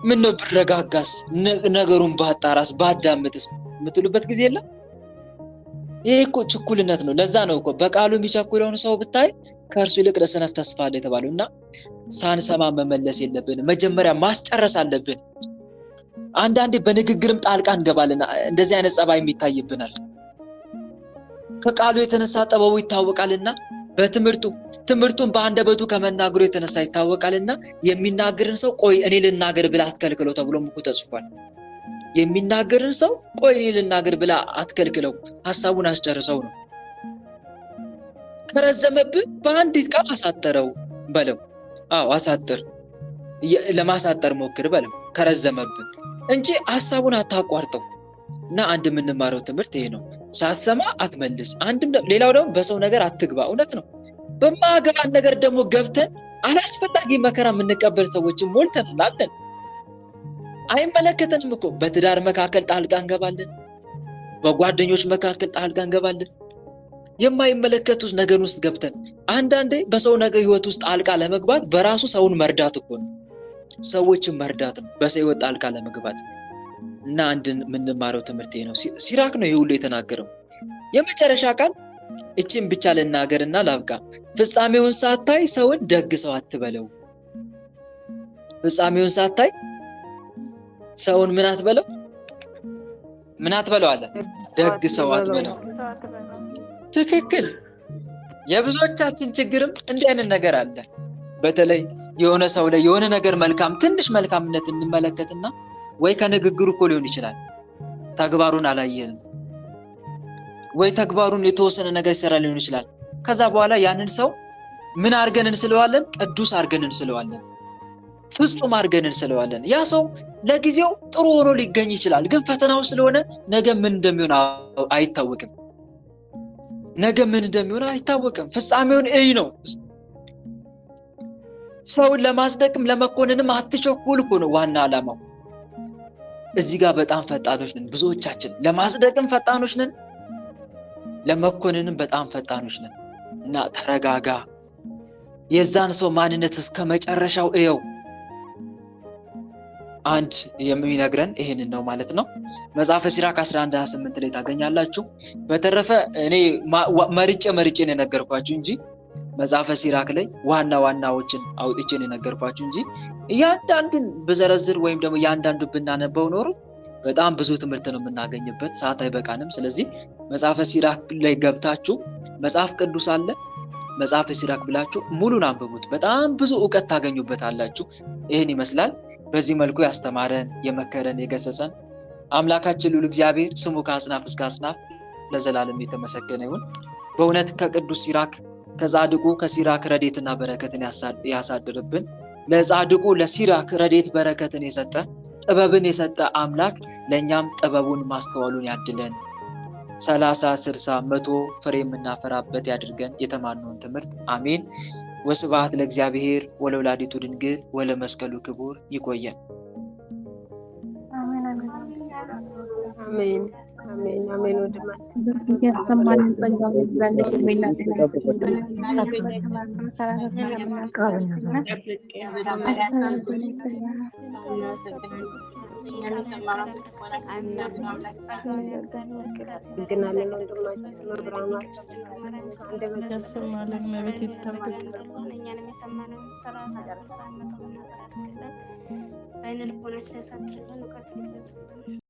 ምን ነው ብረጋጋስ፣ ነገሩን ባጣራስ፣ ባዳምጥስ የምትሉበት ጊዜ የለም? ይሄ እኮ ችኩልነት ነው። ለዛ ነው እኮ በቃሉ የሚቸኩለውን ሰው ብታይ ከእርሱ ይልቅ ለሰነፍ ተስፋ አለ የተባለውና ሳንሰማ መመለስ የለብንም። መጀመሪያ ማስጨረስ አለብን። አንዳንዴ በንግግርም ጣልቃ እንገባለን። እንደዚህ አይነት ጸባይ ይታይብናል። ከቃሉ የተነሳ ጥበቡ ይታወቃልና ትምህርቱን በአንደበቱ ከመናገሩ የተነሳ ይታወቃልና የሚናገርን ሰው ቆይ እኔ ልናገር ብላ አትከልክለው ተብሎም እኮ ተጽፏል። የሚናገርን ሰው ቆይ እኔ ልናገር ብላ አትከልክለው፣ ሐሳቡን አስጨርሰው ነው። ከረዘመብህ በአንዲት ቃል አሳጠረው በለው። አዎ አሳጥር፣ ለማሳጠር ሞክር በለው ከረዘመብህ እንጂ ሐሳቡን አታቋርጠው። እና አንድ የምንማረው ትምህርት ይሄ ነው። ሳትሰማ አትመልስ። ሌላው ደግሞ በሰው ነገር አትግባ። እውነት ነው። በማገባን ነገር ደግሞ ገብተን አላስፈላጊ መከራ የምንቀበል ሰዎችን ሞልተናል አለን። አይመለከተንም እኮ። በትዳር መካከል ጣልቃ እንገባለን። በጓደኞች መካከል ጣልቃ እንገባለን። የማይመለከቱት ነገር ውስጥ ገብተን አንዳንዴ በሰው ነገር ህይወት ውስጥ ጣልቃ ለመግባት በራሱ ሰውን መርዳት እኮ ነው። ሰዎችን መርዳት ነው በሰው ህይወት ጣልቃ ለመግባት። እና አንድን የምንማረው ትምህርት ነው። ሲራክ ነው ይሄ ሁሉ የተናገረው። የመጨረሻ ቃል እቺን ብቻ ልናገርና ላብቃ። ፍጻሜውን ሳታይ ሰውን ደግ ሰው አትበለው። ፍጻሜውን ሳታይ ሰውን ምን አትበለው? ምን አትበለው አለ? ደግ ሰው አትበለው። ትክክል። የብዙዎቻችን ችግርም እንዲህ አይነት ነገር አለ። በተለይ የሆነ ሰው ላይ የሆነ ነገር መልካም ትንሽ መልካምነት እንመለከትና ወይ ከንግግሩ እኮ ሊሆን ይችላል ተግባሩን አላየንም፣ ወይ ተግባሩን የተወሰነ ነገር ይሰራ ሊሆን ይችላል። ከዛ በኋላ ያንን ሰው ምን አድርገን እንስለዋለን? ቅዱስ አድርገን እንስለዋለን፣ ፍጹም አድርገን እንስለዋለን። ያ ሰው ለጊዜው ጥሩ ሆኖ ሊገኝ ይችላል፣ ግን ፈተናው ስለሆነ ነገ ምን እንደሚሆን አይታወቅም። ነገ ምን እንደሚሆን አይታወቅም። ፍጻሜውን እይ ነው። ሰውን ለማጽደቅም ለመኮንንም አትቸኩል እኮ ነው ዋና ዓላማው። እዚህ ጋር በጣም ፈጣኖች ነን ብዙዎቻችን። ለማጽደቅም ፈጣኖች ነን፣ ለመኮንንም በጣም ፈጣኖች ነን። እና ተረጋጋ። የዛን ሰው ማንነት እስከ መጨረሻው እየው። አንድ የሚነግረን ይሄንን ነው ማለት ነው። መጽሐፈ ሲራክ 11:28 ላይ ታገኛላችሁ። በተረፈ እኔ መርጬ ነው የነገርኳችሁ እንጂ መጽሐፈ ሲራክ ላይ ዋና ዋናዎችን አውጥቼን የነገርኳችሁ እንጂ እያንዳንዱን በዘረዝር ወይም ደግሞ እያንዳንዱን ብናነበው ኖሮ በጣም ብዙ ትምህርት ነው የምናገኝበት፣ ሰዓት አይበቃንም። ስለዚህ መጽሐፈ ሲራክ ላይ ገብታችሁ መጽሐፍ ቅዱስ አለ መጽሐፈ ሲራክ ብላችሁ ሙሉን አንብቡት። በጣም ብዙ ዕውቀት ታገኙበታላችሁ። ይህን ይመስላል። በዚህ መልኩ ያስተማረን የመከረን የገሰጸን አምላካችን ልዑል እግዚአብሔር ስሙ ከአጽናፍ እስከ አጽናፍ ለዘላለም የተመሰገነ ይሁን። በእውነት ከቅዱስ ሲራክ ከጻድቁ ከሲራክ ረድኤትና በረከትን ያሳድርብን። ለጻድቁ ለሲራክ ረድኤት በረከትን የሰጠ ጥበብን የሰጠ አምላክ ለእኛም ጥበቡን ማስተዋሉን ያድለን። 30 60 100 ፍሬ የምናፈራበት ያድርገን። የተማርነውን ትምህርት አሜን። ወስብሐት ለእግዚአብሔር ወለወላዲቱ ድንግል ወለመስቀሉ ክቡር። ይቆየን። አሜን አሜን አሜን። ወድማችን ያሰማልን ጸጋው ይብዛልን። በአይነ ልቦናችን ያሳድርልን።